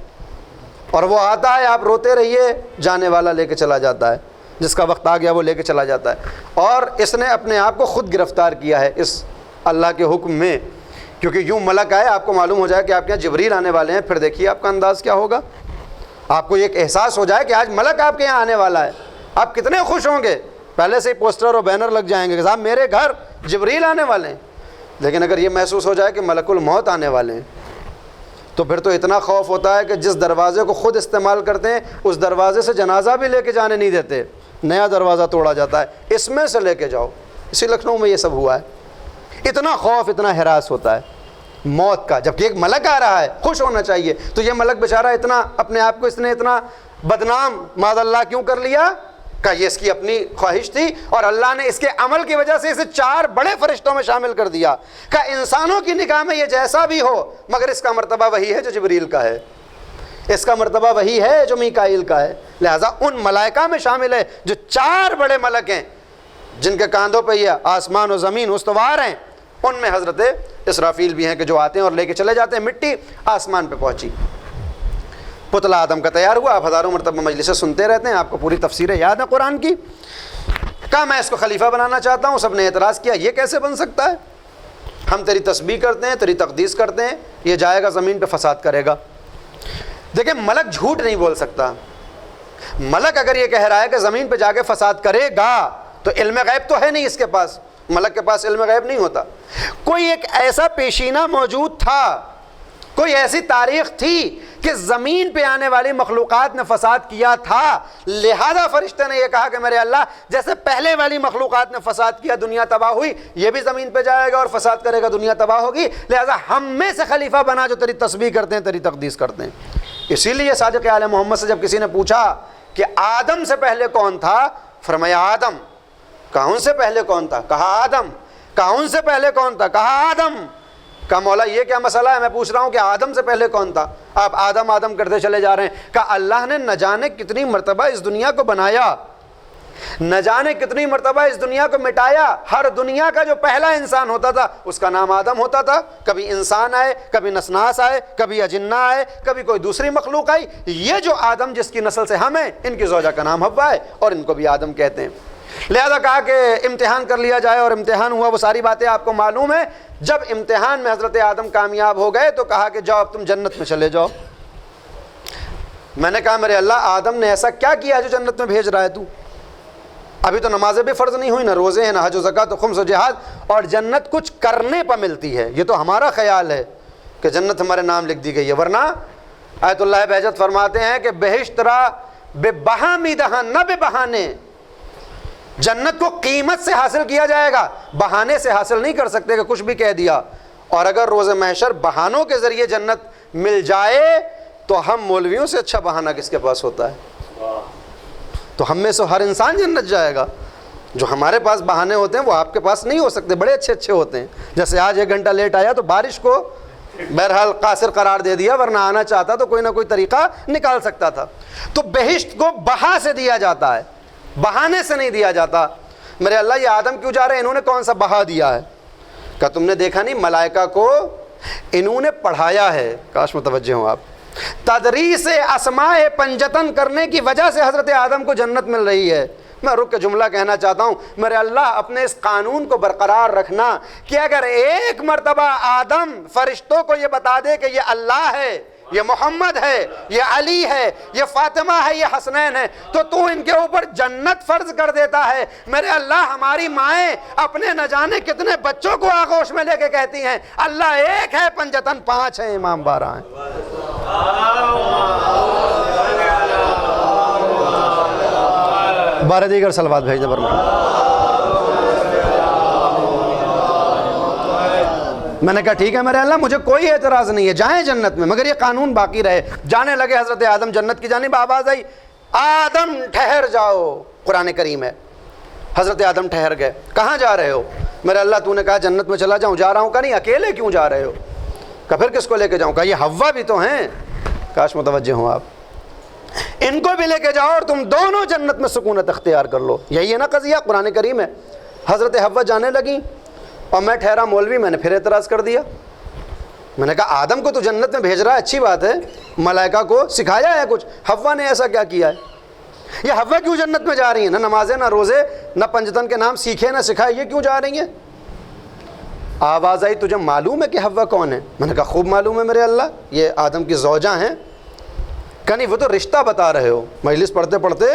اور وہ آتا ہے، آپ روتے رہیے، جانے والا لے کے چلا جاتا ہے، جس کا وقت آ گیا وہ لے کے چلا جاتا ہے۔ اور اس نے اپنے آپ کو خود گرفتار کیا ہے اس اللہ کے حکم میں، کیونکہ یوں ملک آئے، آپ کو معلوم ہو جائے کہ آپ کے یہاں جبریل آنے والے ہیں، پھر دیکھیے آپ کا انداز کیا ہوگا۔ آپ کو ایک احساس ہو جائے کہ آج ملک آپ کے یہاں آنے والا ہے، آپ کتنے خوش ہوں گے۔ پہلے سے ہی پوسٹر اور بینر لگ جائیں گے کہ صاحب میرے گھر جبریل آنے والے ہیں۔ لیکن اگر یہ محسوس ہو جائے کہ ملک الموت آنے والے ہیں، تو پھر تو اتنا خوف ہوتا ہے کہ جس دروازے کو خود استعمال کرتے ہیں اس دروازے سے جنازہ بھی لے کے جانے نہیں دیتے، نیا دروازہ توڑا جاتا ہے، اس میں سے لے کے جاؤ۔ اسی لکھنؤ میں یہ سب ہوا ہے، اتنا خوف، اتنا ہراس ہوتا ہے موت کا، جبکہ ایک ملک آ رہا ہے، خوش ہونا چاہیے۔ تو یہ ملک بیچارہ اتنا اپنے آپ کو اس نے اتنا بدنام معاذ اللہ کیوں کر لیا؟ کہ یہ اس کی اپنی خواہش تھی، اور اللہ نے اس کے عمل کی وجہ سے اسے 4 بڑے فرشتوں میں شامل کر دیا کہ انسانوں کی نگاہ میں یہ جیسا بھی ہو، مگر اس کا مرتبہ وہی ہے جو جبریل کا ہے، اس کا مرتبہ وہی ہے جو میکائیل کا ہے، لہٰذا ان ملائکہ میں شامل ہے جو 4 بڑے ملک ہیں، جن کے کاندھوں پہ یہ آسمان و زمین استوار ہیں۔ ان میں حضرت اسرافیل بھی ہیں کہ جو آتے ہیں اور لے کے چلے جاتے ہیں۔ مٹی آسمان پہ پہنچی، پتلا آدم کا تیار ہوا، آپ ہزاروں مرتبہ مجلسیں سنتے رہتے ہیں، آپ کو پوری تفسیریں یاد ہیں قرآن کی۔ کہا میں اس کو خلیفہ بنانا چاہتا ہوں، سب نے اعتراض کیا یہ کیسے بن سکتا ہے، ہم تیری تسبیح کرتے ہیں، تیری تقدیس کرتے ہیں، یہ جائے گا زمین پہ فساد کرے گا۔ دیکھیں ملک جھوٹ نہیں بول سکتا، ملک اگر یہ کہہ رہا ہے کہ زمین پہ جا کے فساد کرے گا تو علم غیب تو ہے نہیں اس کے پاس، ملک کے پاس علم غیب نہیں ہوتا۔ کوئی ایک ایسا پیشینہ موجود تھا، کوئی ایسی تاریخ تھی کہ زمین پہ آنے والی مخلوقات نے فساد کیا تھا، لہذا فرشتے نے یہ کہا کہ میرے اللہ جیسے پہلے والی مخلوقات نے فساد کیا، دنیا تباہ ہوئی، یہ بھی زمین پہ جائے گا اور فساد کرے گا، دنیا تباہ ہوگی، لہذا ہم میں سے خلیفہ بنا جو تیری تسبیح کرتے ہیں، تیری تقدیس کرتے ہیں۔ اسی لیے صادق آل محمد سے جب کسی نے پوچھا کہ آدم سے پہلے کون تھا، فرمایا آدم۔ کہا ان سے پہلے کون تھا؟ کہا آدم۔ کہا ان سے پہلے کون تھا؟ کہا آدم۔ کہا مولا یہ کیا مسئلہ ہے، میں پوچھ رہا ہوں کہ آدم سے پہلے کون تھا، آپ آدم آدم کرتے چلے جا رہے ہیں۔ کہا اللہ نے نہ جانے کتنی مرتبہ اس دنیا کو بنایا، نہ جانے کتنی مرتبہ اس دنیا کو مٹایا، ہر دنیا کا جو پہلا انسان ہوتا تھا اس کا نام آدم ہوتا تھا، کبھی انسان آئے، کبھی نسناس آئے، کبھی اجنہ آئے، کبھی کوئی دوسری مخلوق آئی، یہ جو آدم جس کی نسل سے ہم ہیں، ان کی زوجہ کا نام حوا ہے اور ان کو بھی آدم کہتے ہیں۔ لہذا کہا کہ امتحان کر لیا جائے، اور امتحان ہوا، وہ ساری باتیں آپ کو معلوم ہے۔ جب امتحان میں حضرت آدم کامیاب ہو گئے تو کہا کہ جاؤ اب تم جنت میں چلے جاؤ۔ میں نے کہا میرے اللہ آدم نے ایسا کیا کیا جو جنت میں بھیج رہا ہے تو؟ ابھی تو نمازیں بھی فرض نہیں ہوئی، نہ روزے ہیں، نہ حج و زکوٰۃ و خمس و جہاد، اور جنت کچھ کرنے پر ملتی ہے۔ یہ تو ہمارا خیال ہے کہ جنت ہمارے نام لکھ دی گئی ہے، ورنہ آیت اللہ بہجت فرماتے ہیں کہ بہشت را بے بہامی دہاں نہ بے بہانے، جنت کو قیمت سے حاصل کیا جائے گا، بہانے سے حاصل نہیں کر سکتے کہ کچھ بھی کہہ دیا۔ اور اگر روز محشر بہانوں کے ذریعے جنت مل جائے تو ہم مولویوں سے اچھا بہانہ کس کے پاس ہوتا ہے؟ تو ہم میں سے ہر انسان جنت جائے گا۔ جو ہمارے پاس بہانے ہوتے ہیں وہ آپ کے پاس نہیں ہو سکتے، بڑے اچھے اچھے ہوتے ہیں۔ جیسے آج 1 گھنٹہ لیٹ آیا تو بارش کو بہرحال قاصر قرار دے دیا، ورنہ آنا چاہتا تو کوئی نہ کوئی طریقہ نکال سکتا تھا۔ تو بہشت کو بہا سے دیا جاتا ہے، بہانے سے نہیں دیا جاتا۔ میرے اللہ یہ آدم کیوں جا رہے ہیں؟ انہوں نے کون سا بہا دیا ہے؟ کہ تم نے دیکھا نہیں ملائکہ کو انہوں نے پڑھایا ہے، کاش متوجہ ہوں آپ، تدریس اسماء پنجتن کرنے کی وجہ سے حضرت آدم کو جنت مل رہی ہے۔ میں رک کے جملہ کہنا چاہتا ہوں، میرے اللہ اپنے اس قانون کو برقرار رکھنا کہ اگر ایک مرتبہ آدم فرشتوں کو یہ بتا دے کہ یہ اللہ ہے، یہ محمد ہے، یہ علی ہے، یہ فاطمہ ہے، یہ حسنین ہے، تو ان کے اوپر جنت فرض کر دیتا ہے۔ میرے اللہ ہماری مائیں اپنے نہ جانے کتنے بچوں کو آغوش میں لے کے کہتی ہیں اللہ ایک ہے پنجتن 5 ہیں، امام 12 ہیں۔ بارہ دیگر صلوات بھیج دے برمان۔ میں نے کہا ٹھیک ہے میرے اللہ، مجھے کوئی اعتراض نہیں ہے، جائیں جنت میں، مگر یہ قانون باقی رہے۔ جانے لگے حضرت آدم جنت کی جانب، آواز آئی آدم ٹھہر جاؤ، قرآن کریم ہے۔ حضرت آدم ٹھہر گئے۔ کہاں جا رہے ہو؟ میرے اللہ تو نے کہا جنت میں چلا جاؤں، جا رہا ہوں۔ کہا نہیں، اکیلے کیوں جا رہے ہو؟ کہا پھر کس کو لے کے جاؤں؟ کہا یہ حوا بھی تو ہیں، کاش متوجہ ہوں آپ، ان کو بھی لے کے جاؤ اور تم دونوں جنت میں سکونت اختیار کر لو۔ یہی ہے نا قضیہ، قرآن کریم ہے۔ حضرت حوا جانے لگیں اور میں ٹھہرا مولوی، میں نے پھر اعتراض کر دیا۔ میں نے کہا آدم کو تو جنت میں بھیج رہا ہے، اچھی بات ہے، ملائکہ کو سکھایا ہے کچھ، حوا نے ایسا کیا کیا ہے؟ یہ حوا کیوں جنت میں جا رہی ہیں؟ نہ نمازیں، نہ روزے، نہ پنجتن کے نام سیکھے، نہ سکھائے، یہ کیوں جا رہی ہیں؟ آواز آئی تجھے معلوم ہے کہ حوا کون ہے؟ میں نے کہا خوب معلوم ہے میرے اللہ، یہ آدم کی زوجہ ہیں۔ کہ نہیں وہ تو رشتہ بتا رہے ہو، مجلس پڑھتے پڑھتے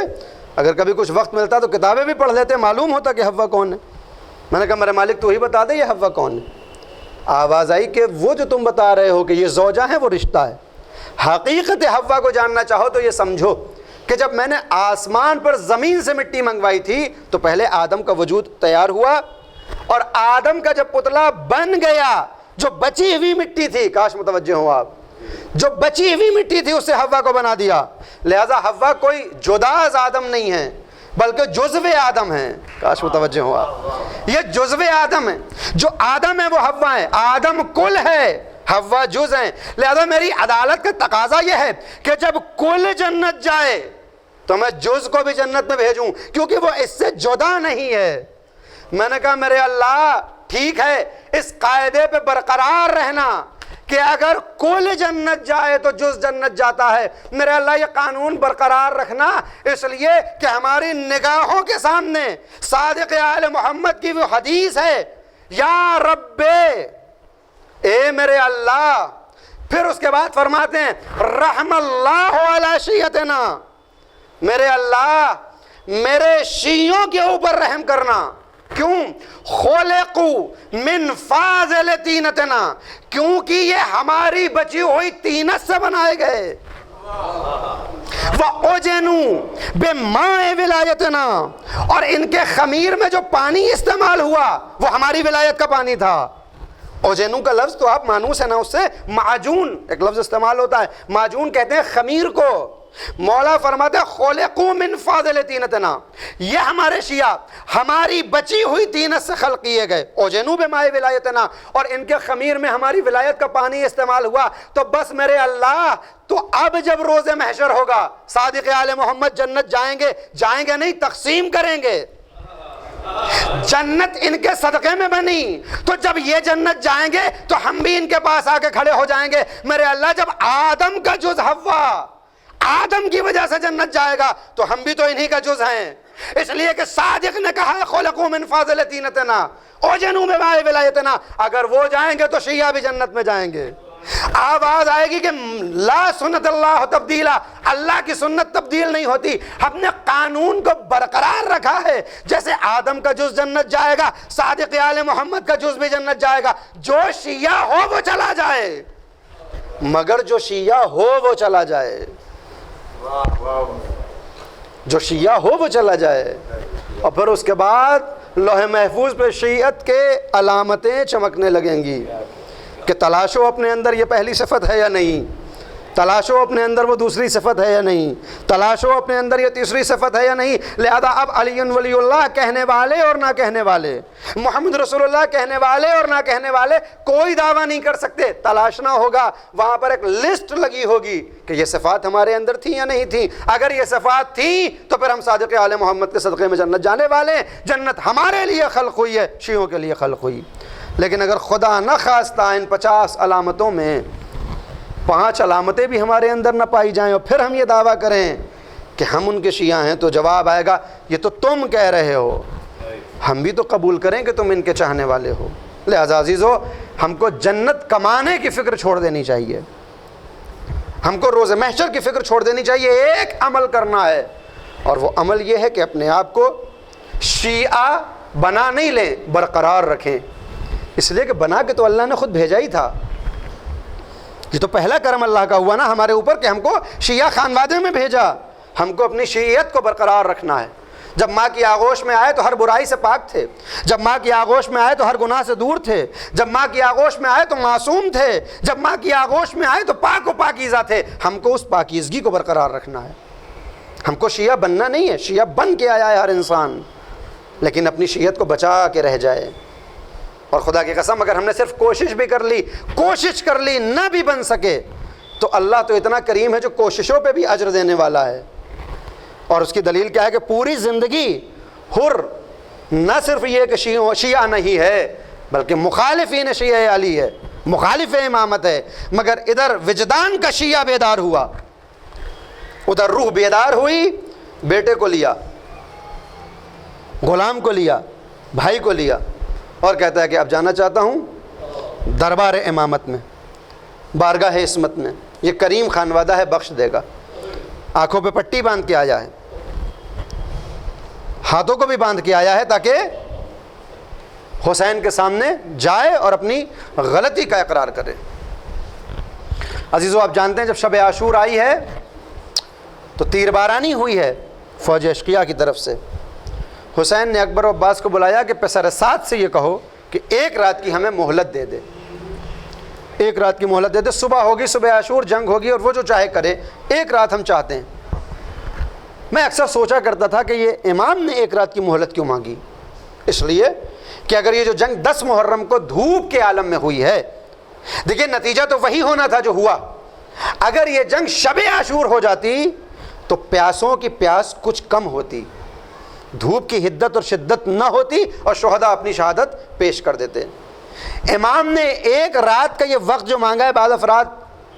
اگر کبھی کچھ وقت ملتا تو کتابیں بھی پڑھ لیتے، معلوم ہوتا کہ حوا کون ہے۔ میں نے کہا میرے مالک تو ہی بتا دے یہ حوا کون ہے۔ آواز آئی کہ وہ جو تم بتا رہے ہو کہ یہ زوجہ ہیں وہ رشتہ ہے۔ حقیقت حوا کو جاننا چاہو تو یہ سمجھو کہ جب میں نے آسمان پر زمین سے مٹی منگوائی تھی تو پہلے آدم کا وجود تیار ہوا، اور آدم کا جب پتلا بن گیا، جو بچی ہوئی مٹی تھی، کاش متوجہ ہوں آپ، جو بچی ہوئی مٹی تھی اس سے حوا کو بنا دیا۔ لہذا حوا کوئی جدا از آدم نہیں ہے بلکہ جزو آدم ہیں، کاش متوجہ ہوں آپ، یہ جزو آدم ہیں۔ جو آدم ہے وہ حوا ہے، آدم کل ہے، حوا جز ہیں۔ لہذا میری عدالت کا تقاضا یہ ہے کہ جب کل جنت جائے تو میں جز کو بھی جنت میں بھیجوں، کیونکہ وہ اس سے جدا نہیں ہے۔ میں نے کہا میرے اللہ ٹھیک ہے، اس قاعدے پہ برقرار رہنا کہ اگر کل جنت جائے تو جز جنت جاتا ہے۔ میرے اللہ یہ قانون برقرار رکھنا، اس لیے کہ ہماری نگاہوں کے سامنے صادق آل محمد کی وہ حدیث ہے، یا رب اے میرے اللہ، پھر اس کے بعد فرماتے ہیں رحم اللہ علی شیعتنا، میرے اللہ میرے شیعوں کے اوپر رحم کرنا۔ کیوں؟ خلقوا من فاضل طینتنا، کیونکہ یہ ہماری بچی ہوئی طینت سے بنائے گئے۔ وَأُجِنُوا بِمَاءِ وِلَایَتِنَا، اور ان کے خمیر میں جو پانی استعمال ہوا وہ ہماری ولایت کا پانی تھا۔ اوجینو کا لفظ تو آپ مانوس ہے نا، اس سے معجون ایک لفظ استعمال ہوتا ہے، معجون کہتے ہیں خمیر کو۔ مولا فرماتے ہیں خلقوا من فاضل طینتنا، یہ ہمارے شیعہ ہماری بچی ہوئی طینت سے خلق کیے گئے۔ اوجینو بماء ولایتنا، اور ان کے خمیر میں ہماری ولایت کا پانی استعمال ہوا۔ تو بس میرے اللہ، تو اب جب روز محشر ہوگا صادق آل محمد جنت جائیں گے، جائیں گے نہیں تقسیم کریں گے۔ جنت ان کے صدقے میں بنی، تو جب یہ جنت جائیں گے تو ہم بھی ان کے پاس آ کے کھڑے ہو جائیں گے۔ میرے اللہ جب آدم کا جز حوا، آدم کی وجہ سے جنت جائے گا تو ہم بھی تو انہی کا جز ہیں، اس لیے کہ صادق نے کہا ہے خلقوا من فاضل طینتنا اوجنوا بماء ولایتنا، اگر وہ جائیں گے تو شیعہ بھی جنت میں جائیں گے۔ آواز آئے گی کہ لا سنت اللہ تبدیلا، اللہ کی سنت تبدیل نہیں ہوتی، ہم نے قانون کو برقرار رکھا ہے۔ جیسے آدم کا جز جنت جائے گا، صادق آل محمد کا جز بھی جنت جائے گا، جو شیعہ ہو وہ چلا جائے، مگر جو شیعہ ہو وہ چلا جائے، جو شیعہ ہو وہ چلا جائے۔ اور پھر اس کے بعد لوح محفوظ پہ شیعت کے علامتیں چمکنے لگیں گی کہ تلاشو اپنے اندر یہ پہلی صفت ہے یا نہیں، تلاشو اپنے اندر وہ دوسری صفت ہے یا نہیں، تلاشو اپنے اندر یہ تیسری صفت ہے یا نہیں۔ لہذا اب علی ولی اللہ کہنے والے اور نہ کہنے والے، محمد رسول اللہ کہنے والے اور نہ کہنے والے کوئی دعویٰ نہیں کر سکتے۔ تلاشنا ہوگا، وہاں پر ایک لسٹ لگی ہوگی کہ یہ صفات ہمارے اندر تھی یا نہیں تھی۔ اگر یہ صفات تھیں تو پھر ہم صادق آل محمد کے صدقے میں جنت جانے والے ہیں۔ جنت ہمارے لیے خلق ہوئی ہے، شیعوں کے لیے خلق ہوئی۔ لیکن اگر خدا نہ خواستہ ان 50 علامتوں میں 5 علامتیں بھی ہمارے اندر نہ پائی جائیں اور پھر ہم یہ دعویٰ کریں کہ ہم ان کے شیعہ ہیں، تو جواب آئے گا یہ تو تم کہہ رہے ہو، ہم بھی تو قبول کریں کہ تم ان کے چاہنے والے ہو۔ لہذا عزیزو، ہم کو جنت کمانے کی فکر چھوڑ دینی چاہیے، ہم کو روز محشر کی فکر چھوڑ دینی چاہیے۔ ایک عمل کرنا ہے، اور وہ عمل یہ ہے کہ اپنے آپ کو شیعہ بنا نہیں لیں، برقرار رکھیں۔ اس لیے کہ بنا کے تو اللہ نے خود بھیجا ہی تھا، یہ تو پہلا کرم اللہ کا ہوا نا ہمارے اوپر کہ ہم کو شیعہ خانوادے میں بھیجا۔ ہم کو اپنی شیعیت کو برقرار رکھنا ہے۔ جب ماں کی آغوش میں آئے تو ہر برائی سے پاک تھے، جب ماں کی آغوش میں آئے تو ہر گناہ سے دور تھے، جب ماں کی آغوش میں آئے تو معصوم تھے، جب ماں کی آغوش میں آئے تو پاک و پاکیزہ تھے۔ ہم کو اس پاکیزگی کو برقرار رکھنا ہے، ہم کو شیعہ بننا نہیں ہے۔ شیعہ بن کے آیا ہے ہر انسان، لیکن اپنی شیعت کو بچا کے رہ جائے۔ اور خدا کی قسم اگر ہم نے صرف کوشش بھی کر لی، کوشش کر لی، نہ بھی بن سکے، تو اللہ تو اتنا کریم ہے جو کوششوں پہ بھی اجر دینے والا ہے۔ اور اس کی دلیل کیا ہے کہ پوری زندگی حر نہ صرف یہ کہ شیعہ نہیں ہے، بلکہ مخالفین شیعہ علی ہے، مخالف امامت ہے، مگر ادھر وجدان کا شیعہ بیدار ہوا، ادھر روح بیدار ہوئی، بیٹے کو لیا، غلام کو لیا، بھائی کو لیا، اور کہتا ہے کہ اب جانا چاہتا ہوں دربار امامت میں، بارگاہ عصمت میں۔ یہ کریم خانوادہ ہے، بخش دے گا۔ آنکھوں پہ پٹی باندھ کے آیا ہے، ہاتھوں کو بھی باندھ کے آیا ہے تاکہ حسین کے سامنے جائے اور اپنی غلطی کا اقرار کرے۔ عزیزو، آپ جانتے ہیں جب شب عاشور آئی ہے تو تیر بارانی ہوئی ہے فوج اشقیاء کی طرف سے۔ حسین نے اکبر و عباس کو بلایا کہ پسر سات سے یہ کہو کہ 1 رات کی ہمیں مہلت دے دے، 1 رات کی مہلت دے دے، صبح ہوگی، صبح عاشور، جنگ ہوگی، اور وہ جو چاہے کرے، 1 رات ہم چاہتے ہیں۔ میں اکثر سوچا کرتا تھا کہ یہ امام نے 1 رات کی مہلت کیوں مانگی؟ اس لیے کہ اگر یہ جو جنگ 10 محرم کو دھوپ کے عالم میں ہوئی ہے، دیکھیں نتیجہ تو وہی ہونا تھا جو ہوا۔ اگر یہ جنگ شب عاشور ہو جاتی تو پیاسوں کی پیاس کچھ کم ہوتی، دھوپ کی حدت اور شدت نہ ہوتی، اور شہداء اپنی شہادت پیش کر دیتے۔ امام نے 1 رات کا یہ وقت جو مانگا ہے، بعض افراد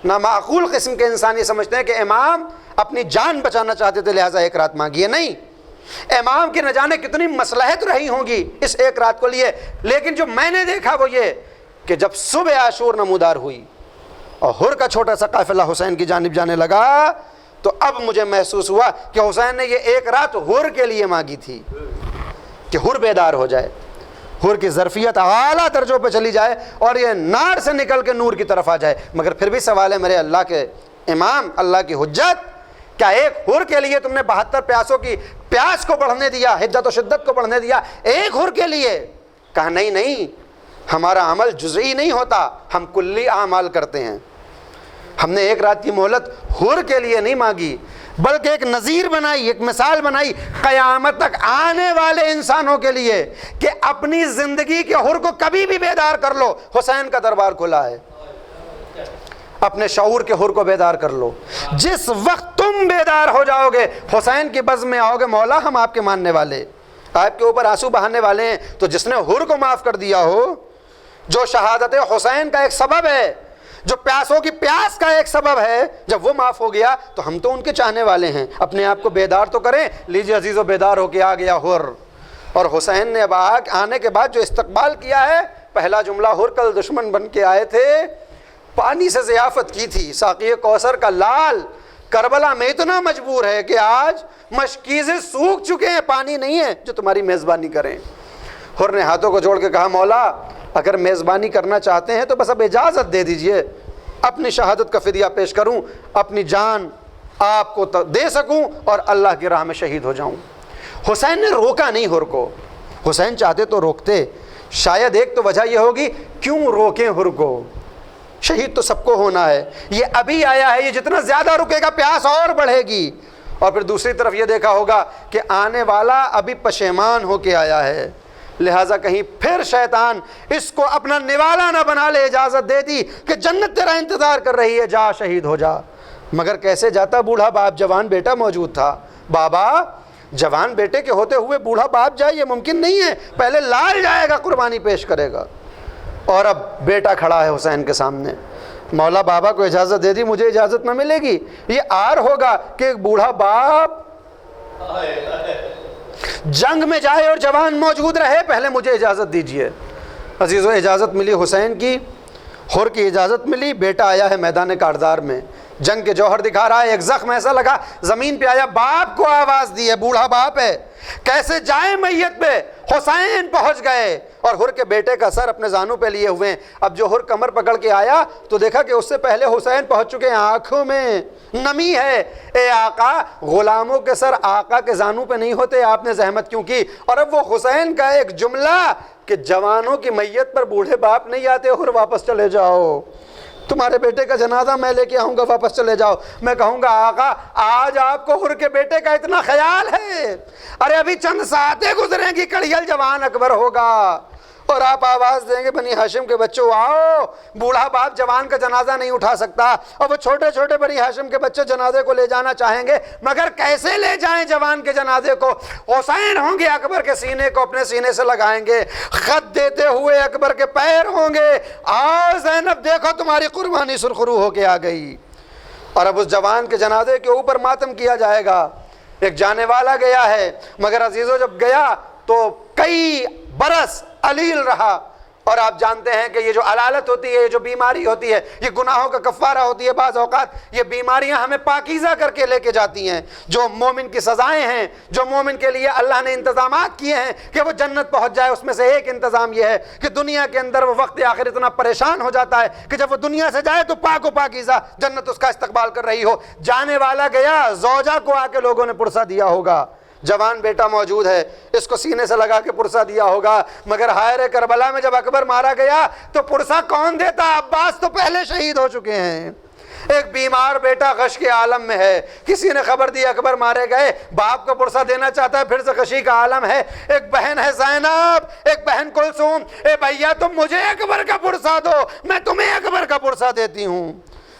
نامعقول قسم کے انسان یہ سمجھتے ہیں کہ امام اپنی جان بچانا چاہتے تھے لہٰذا 1 رات مانگی ہے۔ نہیں، امام کی نہ جانے کتنی مصلحت رہی ہوں گی اس 1 رات کو لیے، لیکن جو میں نے دیکھا وہ یہ کہ جب صبح عاشور نمودار ہوئی اور حر کا چھوٹا سا قافلہ حسین کی جانب جانے لگا، تو اب مجھے محسوس ہوا کہ حسین نے یہ 1 رات حر کے لیے مانگی تھی کہ حر بیدار ہو جائے، حر کی ظرفیت اعلیٰ درجوں پہ چلی جائے اور یہ نار سے نکل کے نور کی طرف آ جائے۔ مگر پھر بھی سوال ہے میرے اللہ کے امام، اللہ کی حجت، کیا 1 حر کے لیے تم نے 72 پیاسوں کی پیاس کو بڑھنے دیا، حدت و شدت کو بڑھنے دیا 1 حر کے لیے؟ کہا نہیں نہیں، ہمارا عمل جزئی نہیں ہوتا، ہم کلی اعمال کرتے ہیں۔ ہم نے 1 رات کی مہلت حر کے لیے نہیں مانگی، بلکہ ایک نظیر بنائی، ایک مثال بنائی قیامت تک آنے والے انسانوں کے لیے کہ اپنی زندگی کے حر کو کبھی بھی بیدار کر لو، حسین کا دربار کھلا ہے۔ اپنے شعور کے حر کو بیدار کر لو، جس وقت تم بیدار ہو جاؤ گے، حسین کی بزم میں آؤ گے، مولا ہم آپ کے ماننے والے، آپ کے اوپر آنسو بہانے والے ہیں۔ تو جس نے حر کو معاف کر دیا ہو، جو شہادت حسین کا ایک سبب ہے، جو پیاسوں کی پیاس کا ایک سبب ہے، جب وہ معاف ہو گیا تو ہم تو ان کے چاہنے والے ہیں، اپنے آپ کو بیدار تو کریں۔ لیجیے عزیزو، بیدار ہو کے آ گیا حر، اور حسین نے اب آنے کے بعد جو استقبال کیا ہے، پہلا جملہ، حر کل دشمن بن کے آئے تھے، پانی سے ضیافت کی تھی، ساقی کوثر کا لال کربلا میں اتنا مجبور ہے کہ آج مشکیزیں سوکھ چکے ہیں، پانی نہیں ہے جو تمہاری میزبانی کریں۔ حر نے ہاتھوں کو جوڑ کے کہا مولا اگر میزبانی کرنا چاہتے ہیں تو بس اب اجازت دے دیجئے، اپنی شہادت کا فدیہ پیش کروں، اپنی جان آپ کو دے سکوں اور اللہ کی راہ میں شہید ہو جاؤں۔ حسین نے روکا نہیں حر کو، حسین چاہتے تو روکتے، شاید ایک تو وجہ یہ ہوگی کیوں روکیں حر کو، شہید تو سب کو ہونا ہے، یہ ابھی آیا ہے، یہ جتنا زیادہ رکے گا پیاس اور بڑھے گی۔ اور پھر دوسری طرف یہ دیکھا ہوگا کہ آنے والا ابھی پشیمان ہو کے آیا ہے، لہٰذا کہیں پھر شیطان اس کو اپنا نوالا نہ بنا لے، اجازت دے دی کہ جنت تیرا انتظار کر رہی ہے، جا شہید ہو جا۔ مگر کیسے جاتا؟ بوڑھا باپ جوان بیٹا موجود تھا۔ بابا جوان بیٹے کے ہوتے ہوئے بوڑھا باپ جائے یہ ممکن نہیں ہے، پہلے لال جائے گا، قربانی پیش کرے گا۔ اور اب بیٹا کھڑا ہے حسین کے سامنے، مولا بابا کو اجازت دے دی، مجھے اجازت نہ ملے گی۔ یہ آر ہوگا کہ ایک بوڑھا باپ جنگ میں جائے اور جوان موجود رہے، پہلے مجھے اجازت دیجئے۔ عزیزو اجازت ملی حسین کی، حر کی اجازت ملی، بیٹا آیا ہے میدان کارزار میں، جنگ کے جوہر دکھا رہا ہے، ایک زخم ایسا لگا زمین پہ آیا، باپ کو آواز دی ہے، بوڑھا باپ ہے، کیسے جائیں میت پہ؟ حسین پہنچ گئے اور حر کے بیٹے کا سر اپنے زانوں پہ لیے ہوئے ہیں۔ اب جو حر کمر پکڑ کے آیا تو دیکھا کہ اس سے پہلے حسین پہنچ چکے ہیں، آنکھوں میں نمی ہے۔ اے آقا، غلاموں کے سر آقا کے زانوں پہ نہیں ہوتے، آپ نے زحمت کیوں کی؟ اور اب وہ حسین کا ایک جملہ کہ جوانوں کی میت پر بوڑھے باپ نہیں آتے، حر واپس چلے جاؤ، تمہارے بیٹے کا جنازہ میں لے کے آؤں گا، واپس چلے جاؤ۔ میں کہوں گا آقا آج آپ کو حر کے بیٹے کا اتنا خیال ہے؟ ارے ابھی چند ساعتیں گزریں گی، کڑیل جوان اکبر ہوگا اور آپ آواز دیں گے بنی ہاشم کے بچوں آؤ۔ بوڑھا باپ جوان کا جنازہ نہیں اٹھا سکتا اور وہ چھوٹے چھوٹے بنی ہاشم کے بچے جنازے کو لے جانا چاہیں گے، مگر کیسے لے جائیں جوان کے جنازے کو؟ حسین ہوں گے اکبر کے سینے کو اپنے سینے سے لگائیں گے، خط دیتے ہوئے اکبر کے پیر ہوں گے، آؤ زینب دیکھو تمہاری قربانی سرخرو ہو کے آ گئی۔ اور اب اس جوان کے جنازے کے اوپر ماتم کیا جائے گا۔ ایک جانے والا گیا ہے، مگر عزیزو جب گیا تو کئی برس علیل رہا، اور آپ جانتے ہیں کہ یہ جو علالت ہوتی ہے، یہ جو بیماری ہوتی ہے، یہ گناہوں کا کفارہ ہوتی ہے۔ بعض اوقات یہ بیماریاں ہمیں پاکیزہ کر کے لے کے جاتی ہیں۔ جو مومن کی سزائیں ہیں، جو مومن کے لیے اللہ نے انتظامات کیے ہیں کہ وہ جنت پہنچ جائے، اس میں سے ایک انتظام یہ ہے کہ دنیا کے اندر وہ وقت آخر اتنا پریشان ہو جاتا ہے کہ جب وہ دنیا سے جائے تو پاک و پاکیزہ جنت اس کا استقبال کر رہی ہو۔ جانے والا گیا، زوجہ کو آ کے لوگوں نے پرسہ دیا ہوگا، جوان بیٹا موجود ہے، اس کو سینے سے لگا کے پرسہ دیا ہوگا، مگر ہائر کربلا میں جب اکبر مارا گیا تو پرسہ کون دیتا؟ عباس تو پہلے شہید ہو چکے ہیں۔ ایک بیمار بیٹا غش کے عالم میں ہے، کسی نے خبر دی اکبر مارے گئے، باپ کو پرسہ دینا چاہتا ہے، پھر سے غشی کا عالم ہے۔ ایک بہن ہے زینب، ایک بہن کلثوم، اے بھیا تم مجھے اکبر کا پرسہ دو، میں تمہیں اکبر کا پرسہ دیتی ہوں۔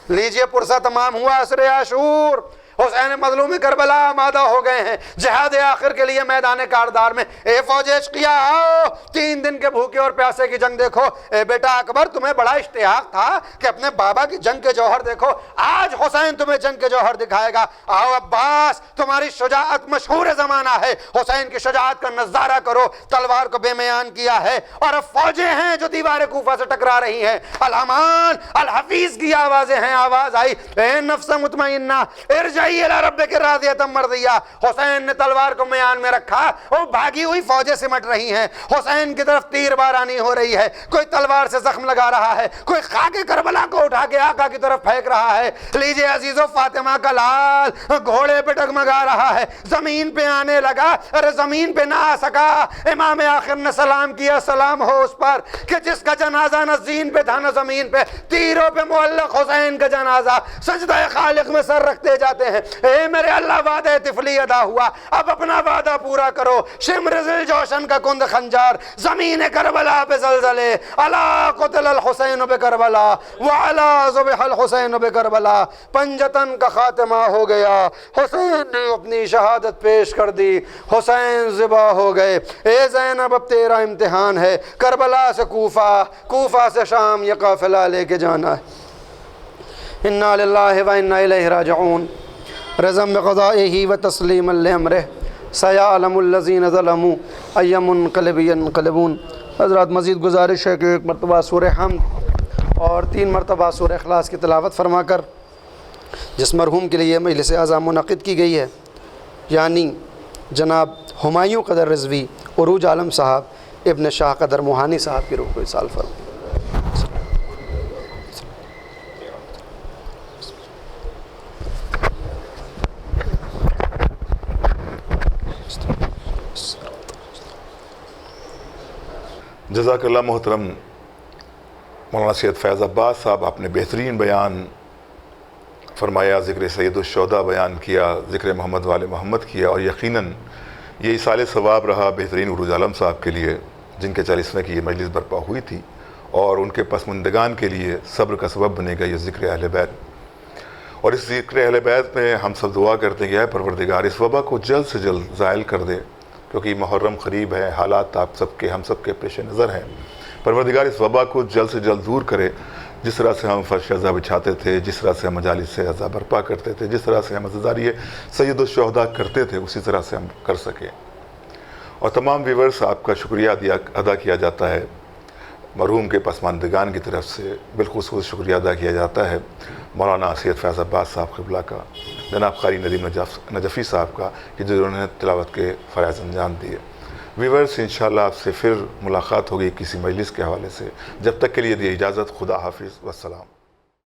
لیجئے پرسہ تمام ہوا، عصر عاشور، حسین مظلوم کربلا آمادہ ہو گئے ہیں جہاد آخر کے لیے میدان کاردار میں۔ اے فوج عشقیہ آؤ، 3 دن کے بھوکے اور پیاسے کی جنگ دیکھو۔ اے بیٹا اکبر تمہیں بڑا اشتیاق تھا کہ اپنے بابا کی جنگ کے جوہر دیکھو، آج حسین تمہیں جنگ کے جوہر دکھائے گا۔ آؤ عباس، تمہاری شجاعت مشہور زمانہ ہے، حسین کی شجاعت کا نظارہ کرو، تلوار کو بے میان کیا ہے، اور اب فوجیں ہیں جو دیوار کوفہ سے ٹکرا رہی ہیں۔ الامان الحفیظ کی آوازیں ہیں، آواز آئی اے نفس مطمئنہ ارجعی الی ربک راضیۃ مرضیہ۔ حسین نے تلوار کو میان میں رکھا، وہ بھاگی ہوئی فوجیں سمٹ رہی ہیں، حسین کی طرف تیر بارانی ہو رہی ہے، کوئی تلوار سے زخم لگا رہا ہے، کوئی خاک کربلا کو اٹھا کے آقا کی طرف پھینک رہا ہے۔ لیجئے عزیزو فاطمہ کا لال گھوڑے پہ ڈگمگا رہا ہے، زمین پہ آنے لگا، ارے زمین پہ نہ آ سکا، امام آخر نے سلام کیا، سلام ہو اس پر کہ جس کا جنازہ نہ زین پہ تھا نہ زمین پہ، تیروں پہ معلق حسین کا جنازہ، سجدہ خالق میں سر رکھتے جاتے ہیں۔ اے میرے اللہ وعدہ طفلی ادا ہوا، اب اپنا وعدہ پورا کرو۔ شمر ذی جوشن کا کند خنجر، زمین کربلا پہ زلزلے، الا قتل الحسین بکربلا وعلا ذبح الحسین بکربلا، پنجتن کا خاتمہ ہو گیا، حسین نے اپنی شہادت پیش کر دی، حسین ذبح ہو گئے۔ اے زینب اب تیرا امتحان ہے، کربلا سے کوفہ، کوفہ سے شام یہ قافلہ لے کے جانا ہے۔ انا للہ و انا الیہ راجعون، رضم بقضائہ و تسلیما لامرہ، سیعلم الذین ظلموا ای منقلب ینقلبون۔ حضرات مزید گزارش ہے کہ ایک مرتبہ سورہ حمد اور 3 مرتبہ سورہ اخلاص کی تلاوت فرما کر جس مرحوم کے لیے مجلس اعظم منعقد کی گئی ہے، یعنی جناب ہمایوں قدر رضوی عروج عالم صاحب ابن شاہ قدر موہانی صاحب کی روح کو اصال فرما۔ جزاک اللہ محترم مولانا سید فیض عباس صاحب، آپ نے بہترین بیان فرمایا، ذکر سید الشہداء بیان کیا، ذکر محمد وال محمد کیا، اور یقیناً یہ ایصال ثواب رہا بہترین عروج عالم صاحب کے لیے جن کے 40ویں کی یہ مجلس برپا ہوئی تھی، اور ان کے پسماندگان کے لیے صبر کا سبب بنے گا یہ ذکر اہل بیت۔ اور اس ذکر اہل بیت میں ہم سب دعا کرتے ہیں کہ اے پروردگار اس وبا کو جلد سے جلد زائل کر دے، کیونکہ محرم قریب ہے، حالات آپ سب کے ہم سب کے پیش نظر ہیں۔ پروردگار اس وبا کو جلد سے جلد دور کرے، جس طرح سے ہم فرش ازا بچھاتے تھے، جس طرح سے ہم مجالس سے ازا برپا کرتے تھے، جس طرح سے ہم عزاداری سید الشہداء کرتے تھے، اسی طرح سے ہم کر سکیں۔ اور تمام ویورز آپ کا شکریہ ادا کیا جاتا ہے، مرحوم کے پسماندگان کی طرف سے بالخصوص شکریہ ادا کیا جاتا ہے مولانا سید فیض عباس صاحب قبلہ کا، جناب قاری ندیم نجفی صاحب کا کہ جنہوں نے تلاوت کے فرائض انجام دیے۔ ویورز انشاءاللہ آپ سے پھر ملاقات ہوگی کسی مجلس کے حوالے سے، جب تک کے لیے دی اجازت، خدا حافظ والسلام۔